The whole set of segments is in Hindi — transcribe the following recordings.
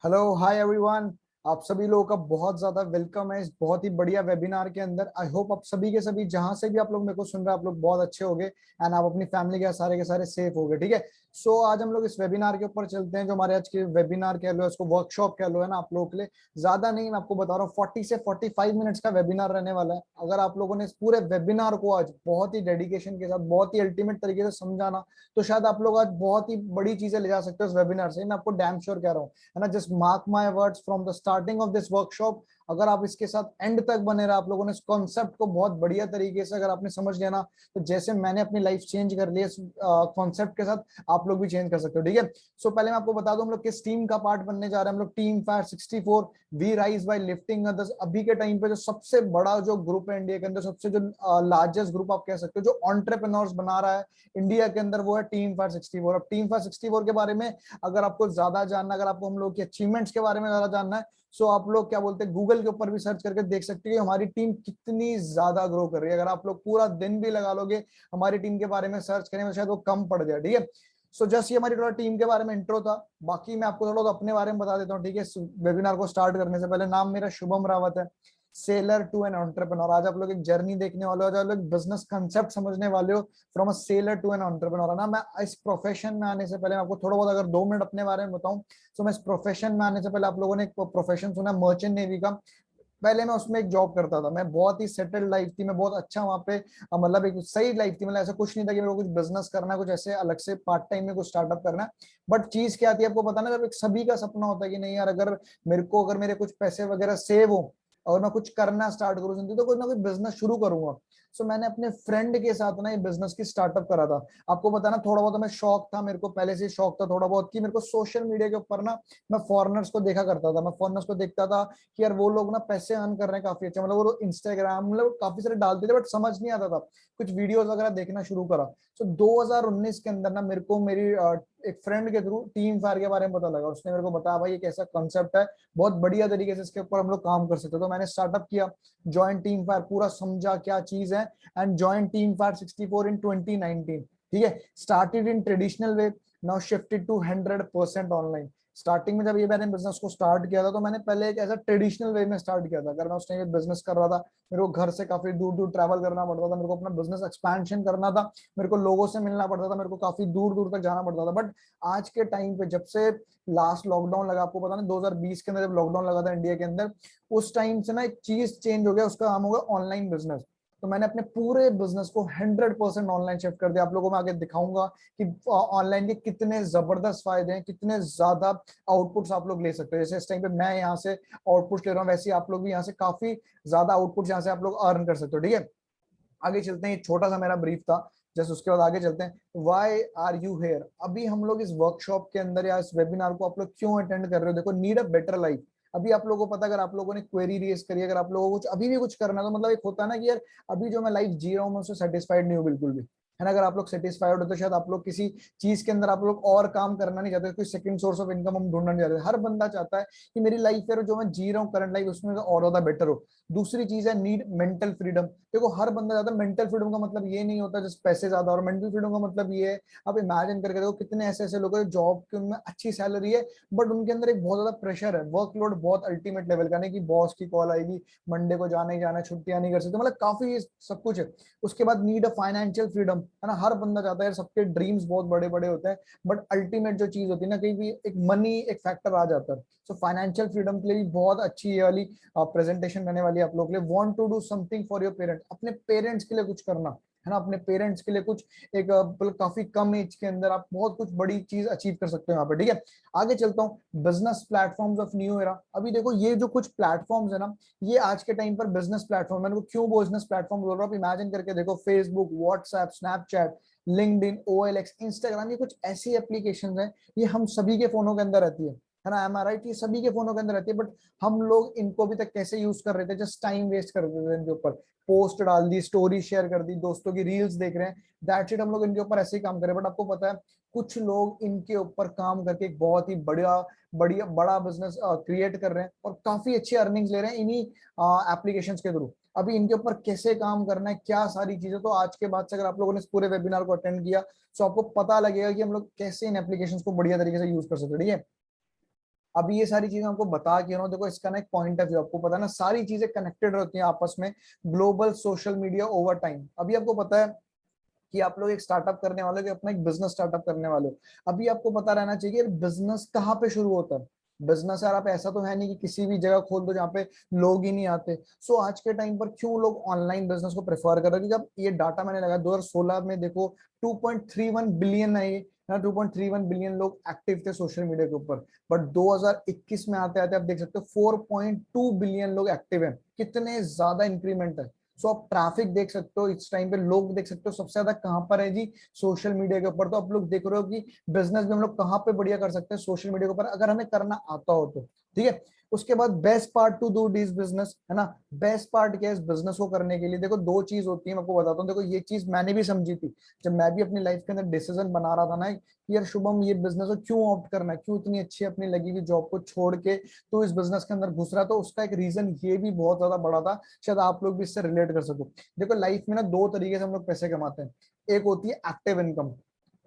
Hello hi everyone. आप सभी लोगों का बहुत ज्यादा वेलकम है इस बहुत ही बढ़िया वेबिनार के अंदर। आई होप आप सभी के सभी जहां से भी आप लोग मेरे को सुन रहे हैं आप लोग बहुत अच्छे होंगे एंड आप अपनी फैमिली के सारे सेफ होंगे। ठीक है। सो आज हम लोग इस वेबिनार के ऊपर चलते हैं। जो हमारे आज के वेबिनार कह लो, इसको वर्कशॉप कह लो, है ना, आप लोगों के लिए ज्यादा नहीं, मैं आपको बता रहा हूँ 40 से 45 मिनट्स का वेबिनार रहने वाला है। अगर आप लोगों ने इस पूरे वेबिनार को आज बहुत ही डेडिकेशन के साथ बहुत ही अल्टीमेट तरीके से समझाना, तो शायद आप लोग आज बहुत ही बड़ी चीजें ले जा सकते हो इस वेबिनार से। मैं आपको डैम श्योर कह रहा हूँ, है ना। Just mark my words from the starting of this workshop. अगर आप इसके साथ एंड तक बने रहे, आप लोगों ने इस कॉन्सेप्ट को बहुत बढ़िया तरीके से अगर आपने समझ लिया ना, तो जैसे मैंने अपनी लाइफ चेंज कर ली इस कॉन्सेप्ट के साथ, आप लोग भी चेंज कर सकते हो। ठीक है। सो पहले मैं आपको बता दूं हम लोग किस टीम का पार्ट बनने जा रहे हैं। हम लोग team fire 64 we rise by lifting others. अभी के टाइम पे जो सबसे बड़ा जो ग्रुप है इंडिया के अंदर, सबसे जो लार्जेस्ट ग्रुप आप कह सकते हो जो एंटरप्रेन्योर्स बना रहा है इंडिया के अंदर, वो है टीम फायर 64। अब टीम फायर 64 के बारे में अगर आपको ज्यादा जानना, अगर आपको हम लोग की अचीवमेंट्स के बारे में ज्यादा जानना है, सो आप लोग क्या बोलते हैं, गूगल के ऊपर भी सर्च करके देख सकते हैं हमारी टीम कितनी ज्यादा ग्रो कर रही है। अगर आप लोग पूरा दिन भी लगा लोगे हमारी टीम के बारे में सर्च करने में, शायद वो कम पड़ जाए। ठीक है। सो जस्ट ये हमारी थोड़ा टीम के बारे में इंट्रो था। बाकी मैं आपको थोड़ा तो अपने बारे में बता देता हूँ। ठीक है। वेबिनार को स्टार्ट करने से पहले, नाम मेरा शुभम रावत है, सेलर टू एन एंटरप्रेन्योर। आज आप लोग एक जर्नी देखने वाले हो, आज आप लोग बिजनेस कंसेप्ट समझने वाले हो from a seller to an entrepreneur, है ना। मैं इस प्रोफेशन में आने से पहले मैं आपको थोड़ा बहुत अगर 2 मिनट अपने बारे में बताऊं, तो मैं इस प्रोफेशन में आने से पहले, आप लोगों ने एक प्रोफेशन सुना मर्चेंट नेवी का, पहले मैं उसमें एक जॉब करता था। मैं बहुत ही सेटल्ड लाइफ थी, मैं बहुत अच्छा वहां पे मतलब एक सही लाइफ थी। मतलब ऐसा कुछ नहीं था कि मेरे को कुछ बिजनेस करना है, कुछ ऐसे अलग से पार्ट टाइम में कुछ स्टार्टअप करना है। बट चीज क्या आती है आपको पता ना, जब एक सभी का सपना होता है कि नहीं यार, अगर मेरे कुछ पैसे वगैरह सेव हो और मैं कुछ करना स्टार्ट करूँ जिंदगी, तो कुछ ना कुछ बिजनेस शुरू करूंगा। सो मैंने अपने फ्रेंड के साथ ना ये बिजनेस की स्टार्टअप करा था। आपको पता ना, थोड़ा बहुत मैं शौक था, मेरे को पहले से शौक था थोड़ा बहुत, कि मेरे को सोशल मीडिया के ऊपर ना मैं फॉरेनर्स को देखा करता था। मैं फॉरेनर्स को देखता था कि यार वो लोग ना पैसे अर्न कर रहे हैं काफी अच्छा, मतलब वो इंस्टाग्राम मतलब काफी सारे डालते थे, बट समझ नहीं आता था। कुछ वीडियोस वगैरह देखना शुरू करा। सो 2019 के अंदर ना मेरे को मेरी एक फ्रेंड के थ्रू टीम फायर के बारे में पता लगा। उसने मेरे को बताया भाई एक ऐसा कंसेप्ट है, बहुत बढ़िया तरीके से इसके ऊपर हम लोग काम कर सकते हैं। तो मैंने स्टार्टअप किया, ज्वाइन टीम फायर, पूरा समझा क्या चीज है, and join team fire 64 in 2019। ठीक है। Started in traditional way, now shifted to 100% online. Starting में जब ये मैंने बिजनेस को स्टार्ट किया था, तो मैंने पहले एक ऐसा ट्रेडिशनल वे में स्टार्ट किया था। अगर मैं उस टाइम बिजनेस कर रहा था, मेरे को घर से काफी दूर दूर ट्रैवल करना पड़ता था, मेरे को अपना बिजनेस एक्सपेंशन करना था, मेरे को लोगों से मिलना पड़ता था, मेरे को काफी दूर दूर तक जाना पड़ता था। बट आज के टाइम पे, जब से लास्ट लॉकडाउन लगा, आपको पता नहीं 2020 के अंदर जब लॉकडाउन लगा था इंडिया के अंदर, उस टाइम से ना एक चीज चेंज हो गया, उसका नाम होगा ऑनलाइन बिजनेस। तो मैंने अपने पूरे बिजनेस को 100% ऑनलाइन शिफ्ट कर दिया। आप लोगों को मैं आगे दिखाऊंगा कि ऑनलाइन के कितने जबरदस्त फायदे हैं, कितने ज्यादा आउटपुट्स आप लोग ले सकते हो। जैसे इस टाइम पे मैं यहाँ से आउटपुट ले रहा हूँ, वैसे ही आप लोग भी यहाँ से काफी ज्यादा आउटपुट यहाँ से आप लोग अर्न कर सकते हो। ठीक है। आगे चलते हैं, ये छोटा सा मेरा ब्रीफ था, जस्ट उसके बाद आगे चलते हैं। Why are you here. अभी हम लोग इस वर्कशॉप के अंदर या इस वेबिनार को आप लोग क्यों अटेंड कर रहे हो, देखो, नीड अ बेटर लाइफ। अभी आप लोगों को पता, अगर आप लोगों ने क्वेरी रेज करी, अगर आप लोगों को कुछ अभी भी कुछ करना है, तो मतलब एक होता है ना कि यार अभी जो मैं लाइफ जी रहा हूँ मैं उससे सेटिस्फाइड नहीं हूँ बिल्कुल भी, है ना। अगर आप लोग सेटिस्फाइड हो तो शायद आप लोग किसी चीज के अंदर आप लोग और काम करना नहीं चाहते, कोई सेकंड सोर्स ऑफ इनकम हम ढूंढना नहीं चाहते। हर बंदा चाहता है कि मेरी लाइफ है जो मैं जी रहा हूँ करंट लाइफ, उसमें और ज्यादा बेटर हो। दूसरी चीज है नीड मेंटल फ्रीडम। देखो हर बंदा चाहता है, मेंटल फ्रीडम का मतलब ये नहीं होता जस्ट पैसे ज्यादा, और मेंटल फ्रीडम का मतलब ये है, आप इमेजिन करके देखो कितने ऐसे ऐसे लोग हैं जॉब के उनमें अच्छी सैलरी है, बट उनके अंदर एक बहुत ज्यादा प्रेशर है, वर्कलोड बहुत अल्टीमेट लेवल का, नहीं कि बॉस की कॉल आएगी, मंडे को जाना ही जाना है, छुट्टियां नहीं कर सकते, मतलब काफी सब कुछ है। उसके बाद नीड अ फाइनेंशियल फ्रीडम, है ना। हर बंदा चाहता है, सबके ड्रीम्स बहुत बड़े बड़े होते हैं, बट अल्टीमेट जो चीज होती है ना, कहीं भी एक मनी एक फैक्टर आ जाता है। सो फाइनेंशियल फ्रीडम के लिए भी बहुत अच्छी ये वाली प्रेजेंटेशन रहने वाली है आप लोगों के लिए। Want to do something for your parents, अपने पेरेंट्स के लिए कुछ करना, है ना, अपने पेरेंट्स के लिए कुछ एक काफी कम एज के अंदर आप बहुत कुछ बड़ी चीज अचीव कर सकते हो यहाँ पे। ठीक है। आगे चलता हूँ, business platforms of new era. अभी देखो ये जो कुछ प्लेटफॉर्म्स है ना, ये आज के टाइम पर बिजनेस प्लेटफॉर्म, मैंने क्यों बिजनेस प्लेटफॉर्म बोल रहा हूँ, इमेजिन करके देखो, Facebook, WhatsApp, Snapchat, LinkedIn, OLX, Instagram, ये कुछ ऐसी एप्लीकेशन है, ये हम सभी के फोनों के अंदर रहती है ना। एम आर राइट, ये सभी के फोनों के अंदर रहती है, बट हम लोग इनको अभी तक कैसे यूज कर रहे थे, जस्ट टाइम वेस्ट कर रहे थे इनके ऊपर। पोस्ट डाल दी, स्टोरी शेयर कर दी, दोस्तों की रील्स देख रहे हैं, दैट्स इट, हम लोग इनके ऊपर ऐसे ही काम कर रहे हैं। बट आपको पता है कुछ लोग इनके ऊपर काम करके एक बहुत ही बढ़िया बड़ा बिजनेस क्रिएट कर रहे हैं और काफी अच्छी अर्निंग्स ले रहे हैं इन्हीं एप्लीकेशन के थ्रू। अभी इनके ऊपर कैसे काम करना है, क्या सारी चीजें, तो आज के बाद से अगर आप लोगों ने इस पूरे वेबिनार को अटेंड किया, तो आपको पता लगेगा कि हम लोग कैसे इन एप्लीकेशंस को बढ़िया तरीके से यूज कर सकते हैं। ठीक है। अभी ये सारी चीजें आपको बता के देखो इसका ना एक पॉइंट ऑफ व्यू आपको पता है ना, सारी चीजें कनेक्टेड रहती हैं आपस में। Global social media over time, अभी आपको पता है कि आप लोग एक स्टार्टअप करने वाले हो, कि अपना एक बिजनेस स्टार्टअप करने वाले हो। अभी आपको पता रहना चाहिए बिजनेस कहाँ पे शुरू होता है। बिजनेस यार आप ऐसा तो है नहीं कि किसी भी जगह खोल दो जहाँ पे लोग ही नहीं आते। सो आज के टाइम पर क्यों लोग ऑनलाइन बिजनेस को प्रेफर कर रहे हैं, क्योंकि अब ये डाटा मैंने लगा 2016 में देखो 2.31 बिलियन है ये ना, 2.31 बिलियन लोग एक्टिव थे सोशल मीडिया के ऊपर। बट 2021 में आते आते आप देख सकते हो 4.2 बिलियन लोग एक्टिव हैं। कितने ज्यादा इंक्रीमेंट है। सो आप ट्रैफिक देख सकते हो इस टाइम पे, लोग देख सकते हो सबसे ज्यादा कहां पर है जी, सोशल मीडिया के ऊपर। तो आप लोग देख रहे हो कि बिजनेस भी हम लोग कहां पे बढ़िया कर सकते हैं, सोशल मीडिया के ऊपर, अगर हमें करना आता हो तो। ठीक है। उसके बाद best part two do this business है ना। बेस्ट पार्ट क्या है इस बिजनेस को करने के लिए, देखो दो चीज होती है, मैं आपको बताता हूँ। देखो ये चीज मैंने भी समझी थी जब मैं भी अपनी लाइफ के अंदर डिसीजन बना रहा था ना कि यार शुभम ये बिजनेस को क्यों ऑप्ट करना है, क्यों इतनी अच्छी अपनी लगी हुई जॉब को छोड़ के तो इस बिजनेस के अंदर घुस रहा। तो उसका एक रीजन ये भी बहुत ज्यादा बड़ा था, शायद आप लोग भी इससे रिलेट कर सको। देखो लाइफ में ना दो तरीके से हम लोग पैसे कमाते हैं, एक होती है एक्टिव इनकम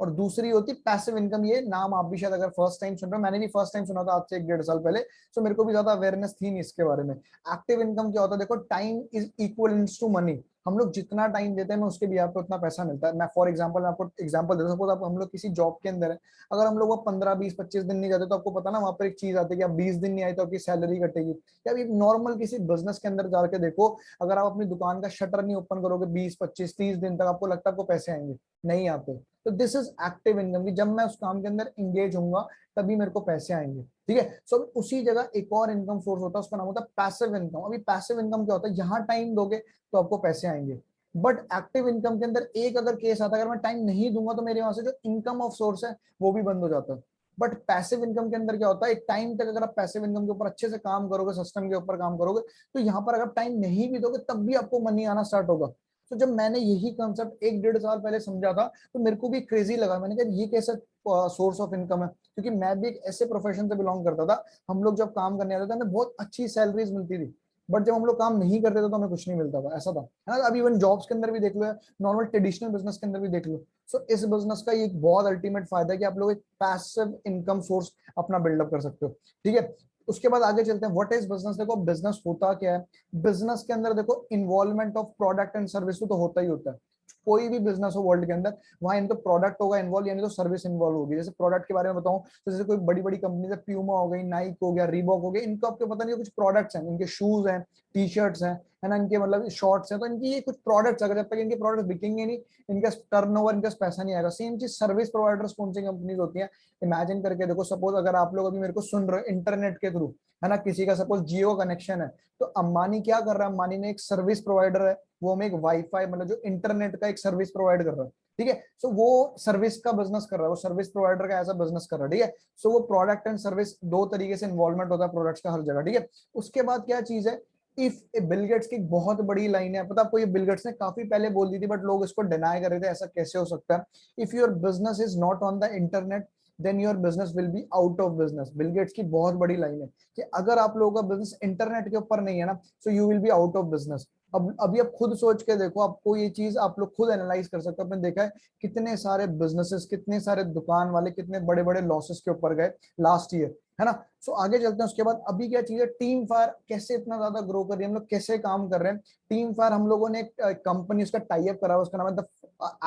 और दूसरी होती है पैसिव इनकम। ये नाम आप भी शायद अगर फर्स्ट टाइम सुन रहे हो, मैंने भी फर्स्ट टाइम सुना था आज से 1-1.5 साल पहले। सो मेरे को भी ज्यादा अवेयरनेस थी नहीं इसके बारे में। एक्टिव इनकम क्या होता है, देखो time is equal to money. हम लोग जितना टाइम देते हैं मैं उसके भी आपको उतना पैसा मिलता है। मैं फॉर एग्जांपल मैं आपको एग्जांपल देता हूं, सपोज आप हम लोग किसी जॉब के अंदर है, अगर हम लोग वो 15-20-25 दिन नहीं जाते तो आपको पता ना वहां पर एक चीज आती है कि आप 20 दिन नहीं आए तो आपकी सैलरी कटेगी। या अभी नॉर्मल किसी बिजनेस के अंदर जाके देखो, अगर आप अपनी दुकान का शटर नहीं ओपन करोगे 20-25-30 दिन तक, आपको लगता है आपको पैसे आएंगे? नहीं आते। तो दिस इज एक्टिव इनकम, कि जब मैं उस काम के अंदर इंगेज होऊंगा तभी मेरे को पैसे आएंगे। ठीक है। सो उसी जगह एक और इनकम सोर्स होता है, उसका नाम होता है पैसिव इनकम। अभी पैसिव इनकम क्या होता है, यहाँ टाइम दोगे तो आपको पैसे आएंगे। बट एक्टिव इनकम के अंदर एक अगर केस आता है, अगर मैं टाइम नहीं दूंगा तो मेरे वहां से जो इनकम ऑफ सोर्स है वो भी बंद हो जाता है। बट पैसिव इनकम के अंदर क्या होता है, एक टाइम तक अगर आप पैसिव इनकम के ऊपर अच्छे से काम करोगे, सिस्टम के ऊपर काम करोगे, तो यहाँ पर अगर टाइम नहीं भी दोगे तब भी आपको मनी आना स्टार्ट होगा। तो जब मैंने यही कंसेप्ट 1-1.5 साल पहले समझा था तो मेरे को भी क्रेजी लगा। मैंने कहा ये कैसे सोर्स ऑफ इनकम है, क्योंकि मैं भी एक ऐसे प्रोफेशन से बिलोंग करता था। हम लोग जब काम करने आते थे हमें बहुत अच्छी सैलरीज मिलती थी, बट जब हम लोग काम नहीं करते थे तो हमें कुछ नहीं मिलता था, ऐसा था है ना। अभी इवन जॉब्स के अंदर भी देख लो, नॉर्मल ट्रेडिशनल बिजनेस के अंदर भी देख लो। सो इस बिजनेस का एक बहुत अल्टीमेट फायदा है कि आप लोग एक पैसिव इनकम सोर्स अपना बिल्डअप कर सकते हो। ठीक है। उसके बाद आगे चलते हैं, व्हाट इज बिजनेस। देखो बिजनेस होता क्या है, बिजनेस के अंदर देखो involvement of product and service तो होता ही होता है। कोई भी बिजनेस हो वर्ल्ड के अंदर, वहां इनको प्रोडक्ट होगा इन्वॉल्व, यानी तो सर्विस इन्वॉल्व होगी। जैसे प्रोडक्ट के बारे में बताऊं तो जैसे कोई बड़ी बड़ी कंपनी से प्यूमा हो गई, नाइक हो गया, रीबॉक हो गया, इनको आपको पता नहीं कुछ प्रोडक्ट्स हैं, इनके शूज हैं, टी शर्ट्स हैं, है ना, इनके मतलब शॉर्ट्स हैं, तो इनकी ये कुछ प्रोडक्ट्स, अगर जब तक इनके प्रोडक्ट्स बिकेंगे नहीं, इनका टर्नओवर, इनका पैसा नहीं आएगा। सेम चीज सर्विस प्रोवाइडर्स कौन सी कंपनीज होती हैं, इमेजिन करके देखो। सपोज अगर आप लोग अभी मेरे को सुन रहे हो इंटरनेट के थ्रू, है ना, किसी का सपोज जियो कनेक्शन है, तो अंबानी क्या कर रहा है, अंबानी ने एक सर्विस प्रोवाइडर है, वो हमें एक वाईफाई मतलब जो इंटरनेट का एक सर्विस प्रोवाइड कर रहा है। ठीक है। सो वो सर्विस का बिजनेस कर रहा है, वो सर्विस प्रोवाइडर का ऐसा बिजनेस कर रहा है। ठीक है। सो वो प्रोडक्ट एंड सर्विस दो तरीके से इन्वॉल्वमेंट होता है प्रोडक्ट्स का हर जगह। ठीक है। उसके बाद क्या चीज है, इफ बिल गेट्स की बहुत बड़ी लाइन है, पता आपको, ये बिल गेट्स ने काफी पहले बोल दी थी बट लोग इसको डिनाई कर रहे थे, ऐसा कैसे हो सकता है। If your business is not on the internet then your business will be out of business. Bill Gates की बहुत बड़ी लाइन है कि अगर आप लोगों का बिजनेस इंटरनेट के ऊपर नहीं है ना, so you will be out of business. अब अभी आप खुद सोच के देखो, आपको ये चीज आप लोग खुद एनालाइज कर सकते हो। आपने देखा है कितने सारे बिजनेसेस, कितने सारे दुकान वाले कितने बड़े बड़े लॉसेस के ऊपर गए लास्ट ईयर, है ना। सो आगे चलते हैं। उसके बाद अभी क्या चीज है, टीम फायर कैसे इतना ज्यादा ग्रो कर रही है, हम लोग कैसे काम कर रहे हैं। टीम फायर हम लोगों ने एक कंपनी उसका टाई अप करा हुआ, उसका नाम है द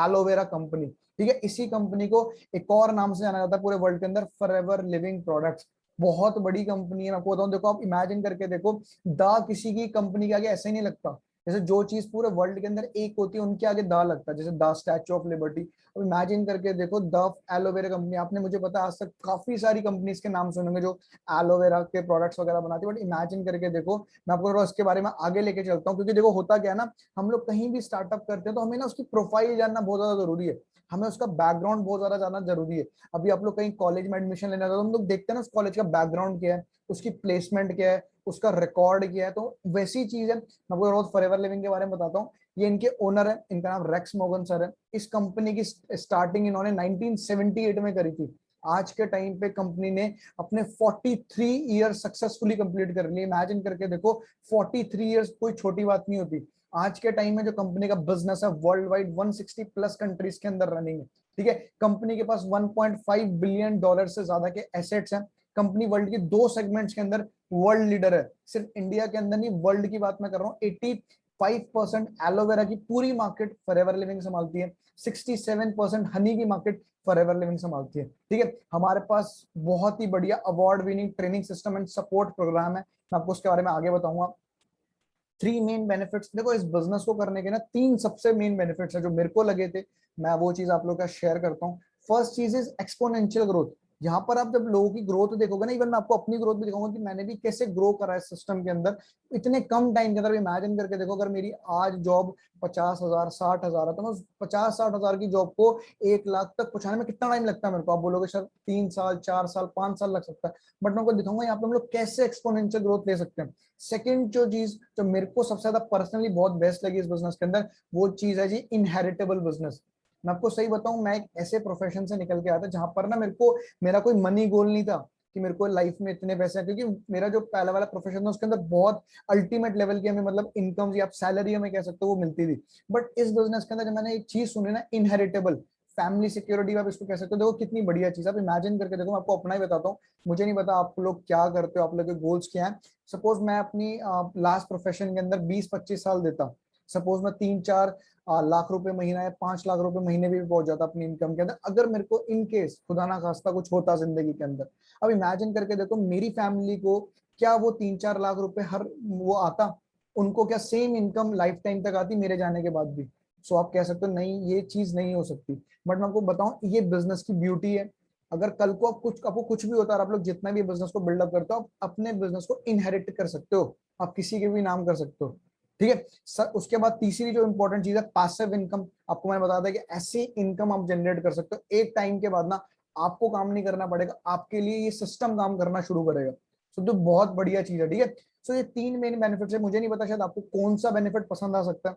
एलोवेरा कंपनी। ठीक है। इसी कंपनी को एक और नाम से जाना जाता है पूरे वर्ल्ड के अंदर, फॉरएवर लिविंग प्रोडक्ट्स। बहुत बड़ी कंपनी है, मैं आपको बताऊं। देखो आप इमेजिन करके देखो, दा किसी की कंपनी के आगे ऐसे ही नहीं लगता। जैसे जो चीज पूरे वर्ल्ड के अंदर एक होती है उनके आगे दा लगता है, जैसे दा स्टैचू ऑफ लिबर्टी। अब इमेजिन करके देखो, द एलोवेरा कंपनी, आपने मुझे पता है आज तक काफी सारी कंपनीज के नाम सुनेंगे जो एलोवेरा के प्रोडक्ट्स वगैरह बनाती है, बट इमेजिन करके देखो। मैं आपको इसके बारे में आगे लेके चलता हूँ, क्योंकि देखो होता क्या है ना, हम लोग कहीं भी स्टार्टअप करते हैं तो हमें ना उसकी प्रोफाइल जानना बहुत ज्यादा जरूरी है, हमें उसका बैकग्राउंड बहुत ज्यादा जानना जरूरी है। अभी आप लोग कहीं कॉलेज में एडमिशन लेना तो हम लोग देखते हैं ना उस कॉलेज का बैकग्राउंड क्या है, उसकी प्लेसमेंट क्या है, उसका रिकॉर्ड क्या है। तो वैसी चीज है। मैं आपको रोज फॉरएवर लिविंग के बारे में बताता हूँ। ये इनके ओनर है, इनका नाम रेक्स मोगन सर है। इस कंपनी की स्टार्टिंग इन्होंने 1978 में करी थी। आज के टाइम पे कंपनी ने अपने 43 ईयर सक्सेसफुली कंप्लीट कर लिए। इमेजिन करके देखो, 43 ईयर्स कोई छोटी बात नहीं होती। आज के टाइम में जो कंपनी का बिजनेस है वर्ल्ड वाइड 160 प्लस कंट्रीज के अंदर रनिंग है। ठीक है। कंपनी के पास 1.5 बिलियन डॉलर से ज्यादा के एसेट्स हैं। कंपनी वर्ल्ड की 2 सेगमेंट्स के अंदर वर्ल्ड लीडर है। सिर्फ इंडिया के अंदर नहीं, वर्ल्ड की बात मैं कर रहा हूँ। 85% एलोवेरा की पूरी मार्केट फॉरएवर लिविंग संभालती है। 67% हनी की मार्केट फॉरएवर लिविंग संभालती है। ठीक है, हमारे पास बहुत ही बढ़िया award winning training system and support program है, मैं आपको उसके बारे में आगे बताऊंगा। 3 मेन बेनिफिट्स, देखो इस बिजनेस को करने के ना 3 सबसे मेन बेनिफिट्स है जो मेरे को लगे थे, मैं वो चीज आप लोगों का शेयर करता हूँ। फर्स्ट चीज इज एक्सपोनेंशियल ग्रोथ। यहाँ पर आप जब लोगों की ग्रोथ देखोगे ना, इवन मैं आपको अपनी ग्रोथ भी दिखाऊंगा कि मैंने भी कैसे ग्रो करा है सिस्टम के अंदर इतने कम टाइम के अंदर। इमेजिन करके देखो, अगर मेरी आज जॉब 50,000 60,000 है, तो मैं 50-60,000 की जॉब को 1 लाख तक पहुंचाने में कितना टाइम लगता है मेरे को? आप बोलोगे सर 3 साल 4 साल 5 साल लग सकता है, बट मैं आपको दिखाऊंगा यहाँ पे हम लोग कैसे एक्सपोनेंशियल ग्रोथ ले सकते हैं। सेकंड जो चीज जो मेरे को सबसे ज्यादा पर्सनली बहुत बेस्ट लगी इस बिजनेस के अंदर, वो चीज है जी इनहेरिटेबल बिजनेस। मैं आपको सही बताऊं, मैं एक ऐसे प्रोफेशन से निकल के आया था जहां पर ना मेरे को, मेरा कोई मनी गोल नहीं था कि मेरे को लाइफ में इतने पैसे हैं, क्योंकि मेरा जो पहला वाला प्रोफेशन था उसके अंदर बहुत अल्टीमेट लेवल की हमें मतलब इनकम या आप सैलरी हमें कह सकते हो वो मिलती थी। बट इस बिजनेस के अंदर जब मैंने एक चीज सुनी ना, इनहेरिटेबल फैमिली सिक्योरिटी, आप इसको कह सकते हो। देखो कितनी बढ़िया चीज, आप इमेजिन करके देखो, मैं आपको अपना ही बताता हूँ, मुझे नहीं पता आप लोग क्या करते हो, आप लोग के गोल्स क्या हैं। सपोज मैं अपनी लास्ट प्रोफेशन के अंदर 20-25 साल देता, सपोज मैं 3-4 लाख रुपए महीना या 5 लाख रुपए महीने भी पहुंच जाता अपनी इनकम के अंदर, अगर मेरे को इन केस खुदा ना खास्ता कुछ होता जिंदगी के अंदर। अब इमेजिन करके देखो मेरी फैमिली को क्या वो 3-4 लाख रुपए हर वो आता, उनको क्या सेम इनकम लाइफ टाइम तक आती मेरे जाने के बाद भी? सो आप कह सकते हो नहीं ये चीज नहीं हो सकती। बट मैं आपको बताऊं, ये बिजनेस की ब्यूटी है। अगर कल को आपको कुछ भी होता है, आप लोग जितना भी बिजनेस को बिल्डअप करते हो, आप अपने बिजनेस को इनहेरिट कर सकते हो, आप किसी के भी नाम कर सकते हो। ठीक है सर, उसके बाद तीसरी जो इंपॉर्टेंट चीज है पैसिव इनकम। आपको मैंने बताया था कि ऐसी इनकम आप जनरेट कर सकते हो एक टाइम के बाद ना, आपको काम नहीं करना पड़ेगा, आपके लिए ये सिस्टम काम करना शुरू करेगा। तो बहुत बढ़िया चीज है। ठीक है, सो ये 3 मेन बेनिफिट्स है। मुझे नहीं पता शायद आपको कौन सा बेनिफिट पसंद आ सकता है,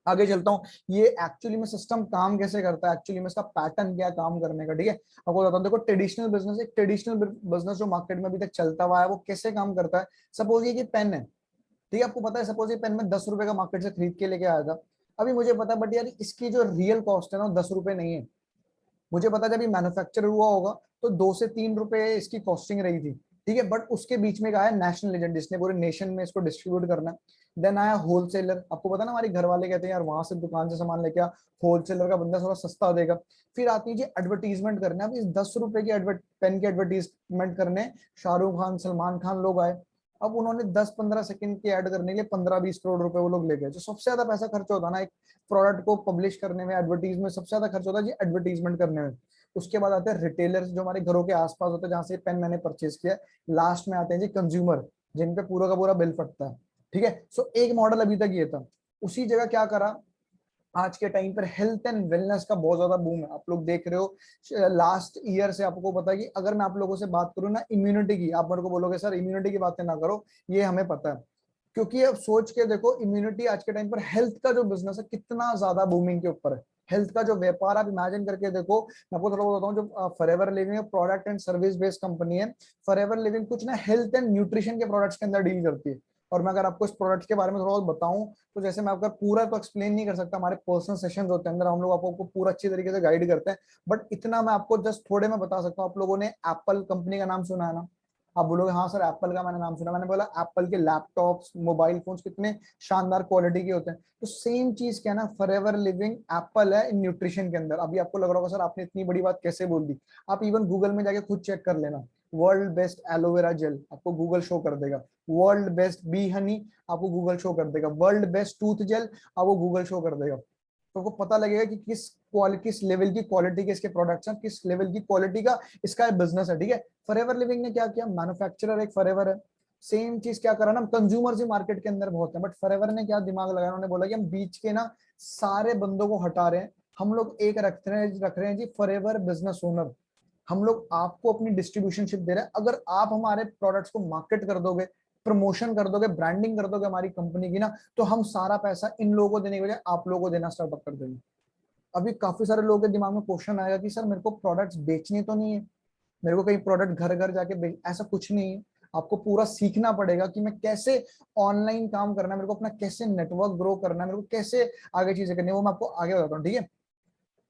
आगे चलता हूँ। ये एक्चुअली में सिस्टम काम कैसे करता है, एक्चुअली में इसका पैटर्न क्या है काम करने का। ठीक है, आपको बताता हूँ। देखो ट्रेडिशनल बिजनेस, एक ट्रेडिशनल बिजनेस जो मार्केट में अभी तक चलता हुआ है वो कैसे काम करता है। सपोज ये कि पेन है, ठीक है, आपको पता है सपोज ये पेन में 10 रुपए का मार्केट से खरीद के लेके आया था। अभी मुझे पता है, बट यार इसकी जो रियल कॉस्ट है ना 10 रुपए नहीं है। मुझे पता है जब ये मैन्युफैक्चर हुआ होगा तो 2 से 3 रुपए इसकी कॉस्टिंग रही थी। ठीक है, बट उसके बीच में आया नेशनल एजेंट जिसने पूरे नेशन में इसको डिस्ट्रीब्यूट करना है। देन आया होलसेलर, आपको पता ना हमारे घर वाले कहते हैं यार वहां से दुकान से सामान लेके आ, होलसेलर का बंदा थोड़ा सस्ता देगा। फिर आती है जी एडवर्टीजमेंट करने। अब इस 10 रुपए की पेन की एडवर्टीजमेंट करने शाहरुख खान सलमान खान लोग आए। अब उन्होंने 10-15 सेकंड की ऐड करने के लिए 15-20 करोड़ रुपए वो लोग ले गए। जो सबसे ज्यादा पैसा खर्च होता है ना एक प्रोडक्ट को पब्लिश करने में, एडवर्टीज में सबसे ज्यादा खर्च होता है जी एडवर्टीजमेंट करने में। उसके बाद आते हैं रिटेलर्स जो हमारे घरों के आसपास होते हैं जहां से पेन मैंने परचेज किया। लास्ट में आते हैं जी कंज्यूमर, जिन पे पूरा का पूरा बिल फटता है। ठीक है, सो एक मॉडल अभी तक ये था। उसी जगह क्या करा, आज के टाइम पर हेल्थ एंड वेलनेस का बहुत ज्यादा बूम है, आप लोग देख रहे हो। लास्ट ईयर से आपको पता है कि अगर मैं आप लोगों से बात करूं ना इम्यूनिटी की, आप मेरे को बोलोगे सर इम्यूनिटी की बातें ना करो, ये हमें पता है। क्योंकि अब सोच के देखो इम्यूनिटी आज के टाइम पर हेल्थ का जो बिजनेस है कितना ज्यादा बूमिंग के ऊपर है। हेल्थ का जो व्यापार आप इमेजिन करके देखो, मैं आपको थोड़ा बताता हूँ। जो forever living product and service based company है, फॉरएवर लिविंग कुछ ना हेल्थ एंड न्यूट्रिशन के प्रोडक्ट्स के अंदर डील करती है। और मैं अगर आपको इस प्रोडक्ट के बारे में थोड़ा बहुत बताऊं, तो जैसे मैं आपका पूरा तो एक्सप्लेन नहीं कर सकता, हमारे पर्सनल सेशंस होते हैं अंदर, हम लोग आपको पूरा अच्छी तरीके से गाइड करते हैं। बट इतना मैं आपको जस्ट थोड़े में बता सकता हूँ। आप लोगों ने एप्पल कंपनी का नाम सुना है ना? आप बोलोगे हाँ सर एप्पल का मैंने नाम सुना। मैंने बोला एप्पल के लैपटॉप्स मोबाइल फोन्स कितने शानदार क्वालिटी के होते हैं। तो सेम चीज क्या है ना, फॉरएवर लिविंग एप्पल है इन न्यूट्रिशन के अंदर। अभी आपको लग रहा होगा सर आपने इतनी बड़ी बात कैसे बोल दी। आप इवन गूगल में जाके खुद चेक कर लेना, वर्ल्ड बेस्ट एलोवेरा जेल आपको गूगल शो कर देगा, वर्ल्ड बेस्ट बी हनी आपको गूगल शो कर देगा, वर्ल्ड बेस्ट टूथ जेल आपको गूगल शो कर देगा। तो आपको पता लगेगा कि किस लेवल की क्वालिटी के इसके प्रोडक्ट्स हैं, किस लेवल की क्वालिटी का इसका बिजनेस है। ठीक है, फॉरएवर लिविंग ने क्या किया, मैन्युफैक्चरर एक फॉरएवर है, सेम चीज क्या करा ना, कंज्यूमर्स ही मार्केट के अंदर बहुत है, बट फॉरएवर ने क्या दिमाग लगाया, उन्होंने बोला कि हम बीच के ना सारे बंदों को हटा रहे हैं, हम लोग एक रख रहे हैं जी फॉरएवर बिजनेस ओनर। हम लोग आपको अपनी डिस्ट्रीब्यूशनशिप दे रहे हैं, अगर आप हमारे प्रोडक्ट्स को मार्केट कर दोगे, प्रमोशन कर दोगे, ब्रांडिंग कर दोगे हमारी कंपनी की ना, तो हम सारा पैसा इन लोगों को देने के बजाय आप लोगों को देना स्टार्टअप कर देंगे। अभी काफी सारे लोगों के दिमाग में क्वेश्चन आएगा कि सर मेरे को प्रोडक्ट्स बेचने तो नहीं है, मेरे को कहीं प्रोडक्ट घर घर जाके ऐसा कुछ नहीं है। आपको पूरा सीखना पड़ेगा कि मैं कैसे ऑनलाइन काम करना है, मेरे को अपना कैसे नेटवर्क ग्रो करना है, मेरे को कैसे आगे चीजें करनी है, वो मैं आपको आगे बताता हूँ। ठीक है,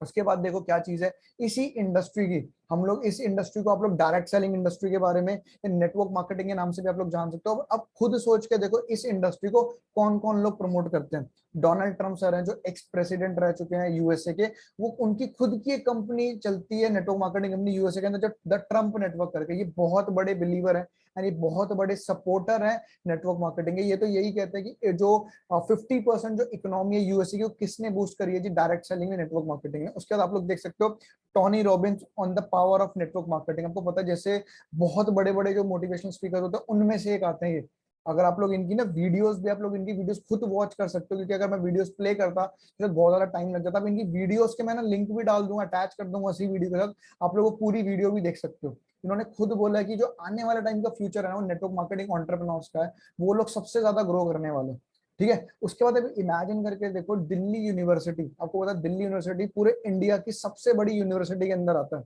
उसके बाद देखो क्या चीज है, इसी इंडस्ट्री की हम लोग इस इंडस्ट्री को आप लोग डायरेक्ट सेलिंग इंडस्ट्री के बारे में, नेटवर्क मार्केटिंग के नाम से भी आप लोग जान सकते हो। अब खुद सोच के देखो इस इंडस्ट्री को कौन कौन लोग प्रमोट करते हैं। डोनाल्ड ट्रम्प सर हैं जो एक्स प्रेसिडेंट रह चुके हैं यूएसए के, वो उनकी खुद की एक कंपनी चलती है नेटवर्क मार्केटिंग कंपनी यूएसए के अंदर, जो द ट्रम्प नेटवर्क करके, ये बहुत बड़े बिलीवर है एंड ये बहुत बड़े सपोर्टर है नेटवर्क मार्केटिंग के। ये तो यही कहते हैं कि जो 50% जो इकोनॉमी है यूएसए की, वो किसने बूस्ट करी है जी, डायरेक्ट सेलिंग में, नेटवर्क मार्केटिंग में। उसके बाद आप लोग देख सकते हो Tony Robbins on the power of network marketing. आपको पता है जैसे बहुत बड़े बड़े जो मोटिवेशनल स्पीकर होते हैं उनमें से एक आते हैं ये। अगर आप लोग इनकी ना वीडियोस भी, आप लोग इनकी वीडियोस खुद वॉच कर सकते हो, क्योंकि अगर मैं वीडियोस प्ले करता तो बहुत ज्यादा टाइम लग जाता। अब इनकी वीडियोस के मैं ना लिंक भी डाल दूंगा, अटैच कर दूंगा उसी वीडियो के साथ, आप लोग वो पूरी वीडियो भी देख सकते हो। इन्होंने खुद बोला है कि जो आने वाला टाइम का फ्यूचर है ना, वो नेटवर्क मार्केटिंग एंटरप्रेन्योर्स का है, वो लोग सबसे ज्यादा ग्रो करने वाले। ठीक है, उसके बाद अभी इमेजिन करके देखो दिल्ली यूनिवर्सिटी, आपको पता है दिल्ली यूनिवर्सिटी पूरे इंडिया की सबसे बड़ी यूनिवर्सिटी के अंदर आता है।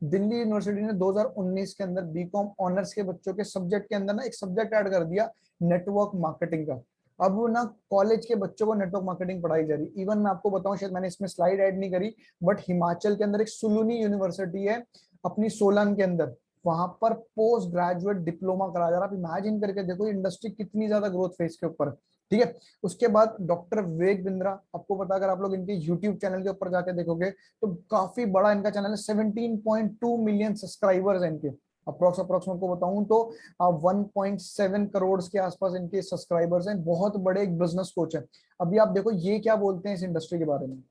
दिल्ली यूनिवर्सिटी ने 2019 के अंदर बीकॉम ऑनर्स के बच्चों के सब्जेक्ट के अंदर ना एक सब्जेक्ट ऐड कर दिया नेटवर्क मार्केटिंग का। अब वो ना कॉलेज के बच्चों को नेटवर्क मार्केटिंग पढ़ाई जा रही। इवन मैं आपको बताऊं, शायद मैंने इसमें स्लाइड ऐड नहीं करी, बट हिमाचल के अंदर एक सुलूनी यूनिवर्सिटी है अपनी सोलन के अंदर, वहां पर पोस्ट ग्रेजुएट डिप्लोमा कराया जा रहा है। आप इमेजिन करके देखो इंडस्ट्री कितनी ज्यादा ग्रोथ फेज के ऊपर। ठीक है, उसके बाद डॉक्टर विवेक बिंद्रा, आपको पता, अगर आप लोग इनके यूट्यूब चैनल के ऊपर जाके देखोगे तो काफी बड़ा इनका चैनल है, 17.2 मिलियन सब्सक्राइबर्स हैं इनके। अप्रोक्स अप्रोक्स आपको बताऊं तो 1.7 करोड़ के आसपास इनके सब्सक्राइबर्स हैं। बहुत बड़े एक बिजनेस कोच है। अभी आप देखो ये क्या बोलते हैं इस इंडस्ट्री के बारे में।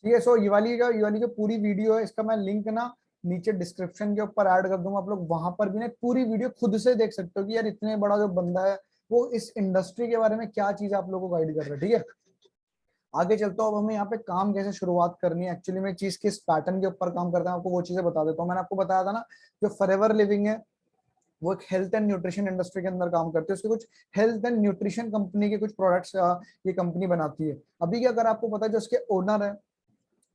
ठीक है, सो ये वाली जो पूरी वीडियो है इसका मैं लिंक ना नीचे डिस्क्रिप्शन के ऊपर ऐड कर दूंगा। आप लोग वहां पर भी ना पूरी वीडियो खुद से देख सकते हो कि यार इतने बड़ा जो बंदा है वो इस इंडस्ट्री के बारे में क्या चीज आप लोगों को गाइड कर रहा है। ठीक है, आगे चलता हूँ। अब हमें यहाँ पे काम कैसे शुरुआत करनी है, एक्चुअली में चीज किस पैटर्न के ऊपर काम करता है, आपको वो चीजें बता देता हूँ। मैंने आपको बताया था ना, जो फॉरएवर लिविंग है वो एक हेल्थ एंड न्यूट्रिशन इंडस्ट्री के अंदर काम करती है। उसके कुछ हेल्थ एंड न्यूट्रिशन कंपनी के कुछ प्रोडक्ट्स ये कंपनी बनाती है। अभी क्या, अगर आपको पता है जो उसके ओनर है,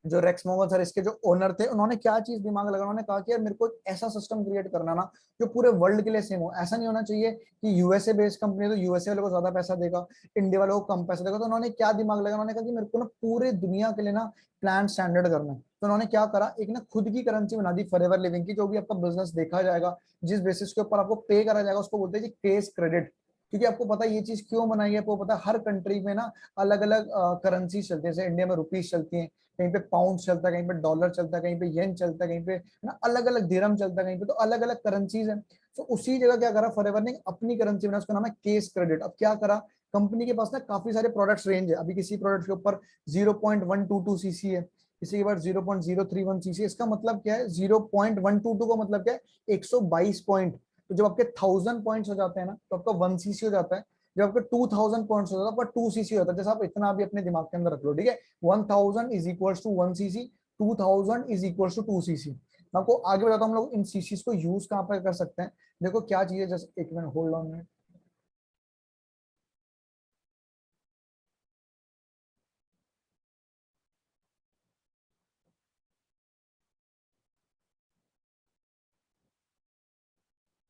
जो रेक्स मोगन सर इसके जो ओनर थे, उन्होंने क्या चीज दिमाग लगा, उन्होंने कहा कि यार मेरे को एक ऐसा सिस्टम क्रिएट करना ना जो पूरे वर्ल्ड के लिए सेम हो। ऐसा नहीं होना चाहिए कि यूएसए बेस्ड कंपनी है तो यूएसए वालों को ज्यादा पैसा देगा, इंडिया वालों को कम पैसा देगा। तो उन्होंने क्या दिमाग लगा, उन्होंने कहा कि मेरे को ना पूरे दुनिया के लिए ना प्लान स्टैंडर्ड करना है। तो उन्होंने क्या करा, एक ना खुद की करेंसी बना दी फॉरएवर लिविंग की। जो भी आपका बिजनेस देखा जाएगा, जिस बेसिस के ऊपर आपको पे करा जाएगा, उसको बोलते हैं जी केस क्रेडिट। क्योंकि आपको पता है ये चीज क्यों बनाई है, आपको पता है हर कंट्री में ना अलग अलग करेंसी चलती है। जैसे इंडिया में रुपीज चलती है, कहीं पे पाउंड चलता है, कहीं पे डॉलर चलता है, कहीं पे येन चलता है, कहीं पे ना अलग अलग दिरहम चलता है, कहीं पे तो अलग अलग करेंसीज है। तो उसी जगह क्या करा फॉरएवर ने, अपनी करेंसी बना, उसका नाम है केस क्रेडिट। अब क्या करा, कंपनी के पास ना काफी सारे प्रोडक्ट्स रेंज है। अभी किसी प्रोडक्ट के ऊपर 0.122 सीसी है, किसी के बाद 0.031 सीसी। इसका मतलब क्या है, 0.122 का मतलब क्या है, 122 पॉइंट। तो जब आपके 1000 पॉइंट्स हो जाते हैं ना, तो आपका 1 सीसी हो जाता है। जब आपके 2000 पॉइंट्स हो जाता है, आपका 2 सीसी होता है। जैसे आप इतना भी अपने दिमाग के अंदर रख लो, ठीक है। 1000 is equal to 1 cc, 2000 is equal to 2 cc. मैं आपको आगे बताता हूँ हम लोग इन सीसीस को यूज कहाँ पर कर सकते हैं। देखो क्या चीज है, जैसे एक मिनट होल्ड ऑन।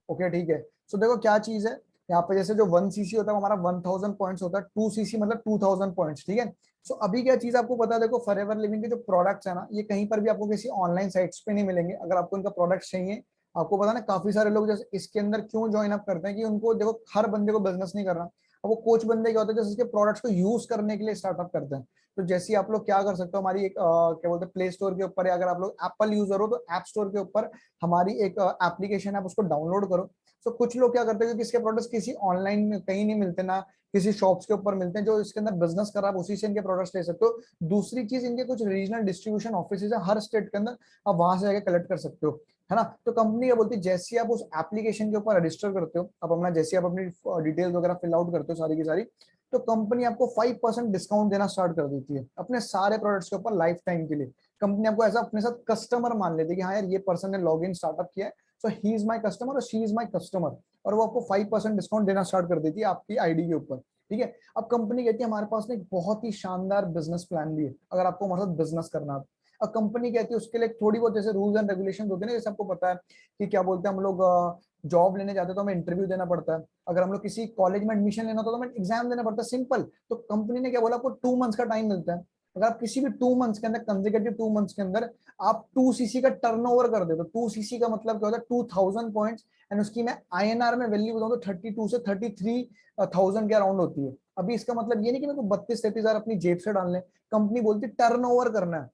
ओके ठीक है, सो देखो क्या चीज है। यहाँ पे जैसे जो 1 सीसी होता है वो हमारा 1000 पॉइंट्स होता है, 2 सीसी मतलब 2000 पॉइंट्स। ठीक है, सो अभी क्या चीज आपको पता है, देखो फॉरएवर लिविंग के जो प्रोडक्ट्स है ना, ये कहीं पर भी आपको किसी ऑनलाइन साइट्स पे नहीं मिलेंगे। अगर आपको इनका प्रोडक्ट चाहिए, आपको पता ना काफी सारे लोग जैसे इसके अंदर क्यों ज्वाइन अप करते हैं, कि उनको देखो हर बंदे को बिजनेस नहीं करना। अब वो कोच बंदे क्या होते हैं, जैसे उसके प्रोडक्ट्स को यूज करने के लिए स्टार्टअप करते हैं। तो जैसे आप लोग क्या कर सकते हो, हमारी एक क्या बोलते हैं, प्ले स्टोर के ऊपर, या अगर आप लोग एप्पल यूजर हो तो ऐप स्टोर के ऊपर हमारी एक एप्लीकेशन है, आप उसको डाउनलोड करो। तो कुछ लोग क्या करते हैं, क्योंकि इसके प्रोडक्ट्स किसी ऑनलाइन में कहीं नहीं मिलते ना, किसी शॉप्स के ऊपर मिलते हैं, जो इसके अंदर बिजनेस कर रहा है उसी से इनके प्रोडक्ट्स ले सकते हो। दूसरी चीज, इनके कुछ रीजनल डिस्ट्रीब्यूशन ऑफिस है हर स्टेट के अंदर, आप वहां से जाकर कलेक्ट कर सकते हो, है ना। तो कंपनी क्या बोलती है, जैसे आप उस एप्लीकेशन के ऊपर रजिस्टर करते हो, आप अपना जैसे आप अपनी डिटेल्स वगैरह फिल आउट करते हो सारी की सारी, तो कंपनी आपको 5% डिस्काउंट देना स्टार्ट कर देती है अपने सारे प्रोडक्ट्स के ऊपर लाइफ टाइम के लिए। कंपनी आपको ऐसा अपने साथ कस्टमर मान लेती है कि हाँ यार, ये पर्सन ने लॉग इन स्टार्टअप किया है, सो ही इज माई कस्टमर और शी इज माई कस्टमर, और वो आपको 5% डिस्काउंट देना स्टार्ट कर देती है आपकी आईडी के ऊपर। ठीक है। अब कंपनी कहती है हमारे पास में एक बहुत ही शानदार बिजनेस प्लान भी है, अगर आपको हमारे साथ बिजनेस करना है। अब कंपनी कहती है उसके लिए थोड़ी बहुत जैसे रूल्स एंड रेगुलेशन होते हैं ना, जैसे आपको पता है कि क्या बोलते हैं, हम लोग जॉब लेने जाते हैं तो हमें इंटरव्यू देना पड़ता है, अगर हम लोग किसी कॉलेज में एडमिशन लेना होता है तो हमें एग्जाम देना पड़ता है, सिंपल। तो कंपनी ने क्या बोला, आपको 2 मंथ्स का टाइम मिलता है। अगर आप किसी भी 2 मंथ्स के अंदर, कंसेक्यूटिव 2 मंथ्स के अंदर आप 2 सीसी का टर्नओवर कर दे, तो 2 सीसी का मतलब क्या होता है, 2000 पॉइंट्स, एंड उसकी मैं आईएनआर में वैल्यू बताऊं तो 32 से 33,000 के अराउंड होती है। अभी इसका मतलब ये नहीं कि मेरे को 32-33 हजार अपनी जेब से डालने, कंपनी बोलती है टर्नओवर करना है।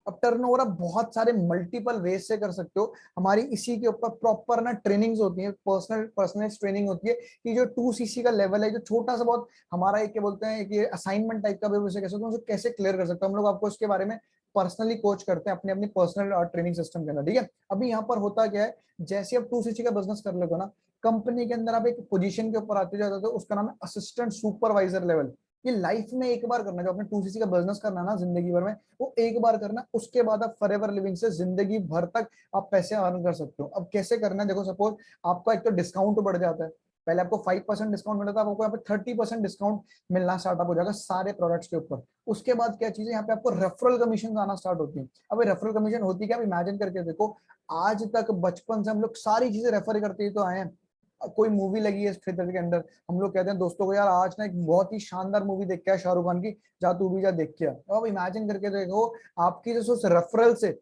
अब टर्नओवर आप बहुत सारे मल्टीपल वेज से कर सकते हो, हमारी इसी के ऊपर प्रॉपर ना ट्रेनिंग्स होती है, पर्सनल ट्रेनिंग होती है कि जो 2 सीसी का लेवल है, जो छोटा सा बहुत हमारा एक क्या बोलते हैं कि असाइनमेंट टाइप का भी उसे कह सकते हैं, उसे कैसे क्लियर कर सकते हो हम लोग, आपको इसके बारे में पर्सनली कोच करते हैं अपने अपनी पर्सनल ट्रेनिंग सिस्टम के अंदर। ठीक है। अभी यहाँ पर होता क्या है, जैसे आप 2 सीसी का बिजनेस कर लेते हो ना, कंपनी के अंदर आप एक पोजीशन के ऊपर आते जाते हो, उसका नाम है असिस्टेंट सुपरवाइजर लेवल। ये लाइफ में एक बार करना, जो आपने 2 सीसी का बिजनेस करना ना जिंदगी भर में, वो एक बार करना, उसके बाद आप फॉरएवर लिविंग से जिंदगी भर तक आप पैसे अर्न कर सकते हो। अब कैसे करना है, देखो सपोज आपका एक तो डिस्काउंट बढ़ जाता है, पहले आपको 5% डिस्काउंट मिलता था, आपको यहाँ पे 30% डिस्काउंट मिलना स्टार्टअप हो जाएगा सारे प्रोडक्ट्स के ऊपर। उसके बाद क्या चीज है, यहाँ पे आपको रेफरल कमीशन आना स्टार्ट होती है। अब रेफरल कमीशन होती है क्या, आप इमेजिन करके देखो, आज तक बचपन से हम लोग सारी चीजें रेफर करते ही तो आए हैं। कोई मूवी लगी है इस थिएटर के अंदर, हम लोग कहते हैं दोस्तों को, यार आज ना एक बहुत ही शानदार मूवी देख के आया शाहरुख खान की, जा तू भी जा देख के आ। तो अब इमेजिन करके देखो, आपकी जो उस रेफरल से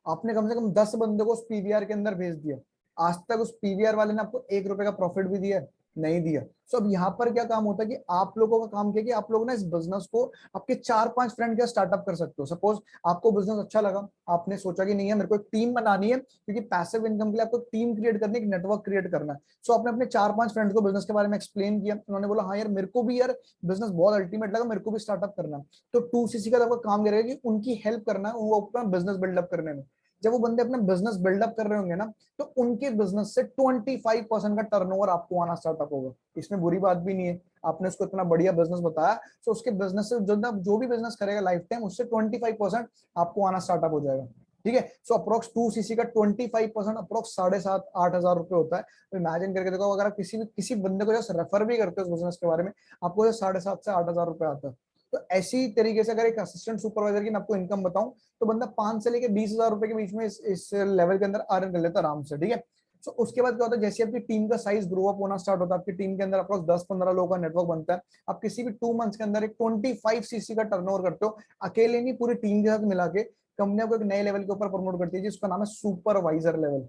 आपने कम से कम 10 बंदे को उस पीवीआर के अंदर भेज दिया, आज तक उस पीवीआर वाले ने आपको 1 रुपए का प्रॉफिट भी दिया है? नहीं दिया। सो अब यहाँ पर क्या काम होता है कि आप लोगों का काम क्या है कि आप लोग ना इस बिजनेस को आपके 4-5 फ्रेंड के स्टार्टअप कर सकते हो। सपोज आपको बिजनेस अच्छा लगा, आपने सोचा कि नहीं है, मेरे को एक टीम बनानी है, क्योंकि पैसिव इनकम के लिए आपको टीम क्रिएट करनी है, एक नेटवर्क क्रिएट करना है। सो आपने अपने 4-5 फ्रेंड्स को बिजनेस के बारे में एक्सप्लेन किया, उन्होंने बोला हाँ यार मेरे को भी यार बिजनेस बहुत अल्टीमेट लगा, मेरे को भी स्टार्टअप करना है। तो 2 सीसी का आपका काम करेगा कि उनकी हेल्प करना है वो अपना बिजनेस बिल्डअप करने में। जब वो बंदे अपना बिजनेस बिल्डअप कर रहे होंगे ना, तो उनके बिजनेस से 25% का टर्नओवर आपको आना स्टार्टअप होगा। इसमें बुरी बात भी नहीं है, आपने उसको इतना बढ़िया बिजनेस बताया, तो उसके बिजनेस से जो भी बिजनेस करेगा लाइफ टाइम, उससे 25% आपको आना स्टार्टअप हो जाएगा। ठीक है। सो अप्रोक्स 2 सीसी का 25% अप्रोक्स 7,500-8,000 रुपए होता है। तो इमेजिन करके देखो, अगर आप किसी बंदे को जैसे रेफर भी करते हो उस बिजनेस के बारे में, आपको 7,500 से 8,000 रुपए आता है। तो ऐसी तरीके से अगर एक असिस्टेंट सुपरवाइजर की मैं आपको इनकम बताऊं, तो बंदा 5 से लेके 20,000 रुपए के बीच में इस लेवल के अंदर अर्न कर लेता है आराम से। ठीक है। सो उसके बाद क्या होता है, जैसे आपकी टीम का साइज ग्रो अप होना स्टार्ट होता है, आपकी टीम के अंदर अप्रोक्स 10-15 लोगों का नेटवर्क बनता है, आप किसी भी 2 मंथ्स के अंदर एक 25 सीसी का टर्नओवर करते हो, अकेले नहीं पूरी टीम के साथ मिला के कंपनी को एक नए लेवल के ऊपर प्रमोट करती है, जिसका नाम है सुपरवाइजर लेवल।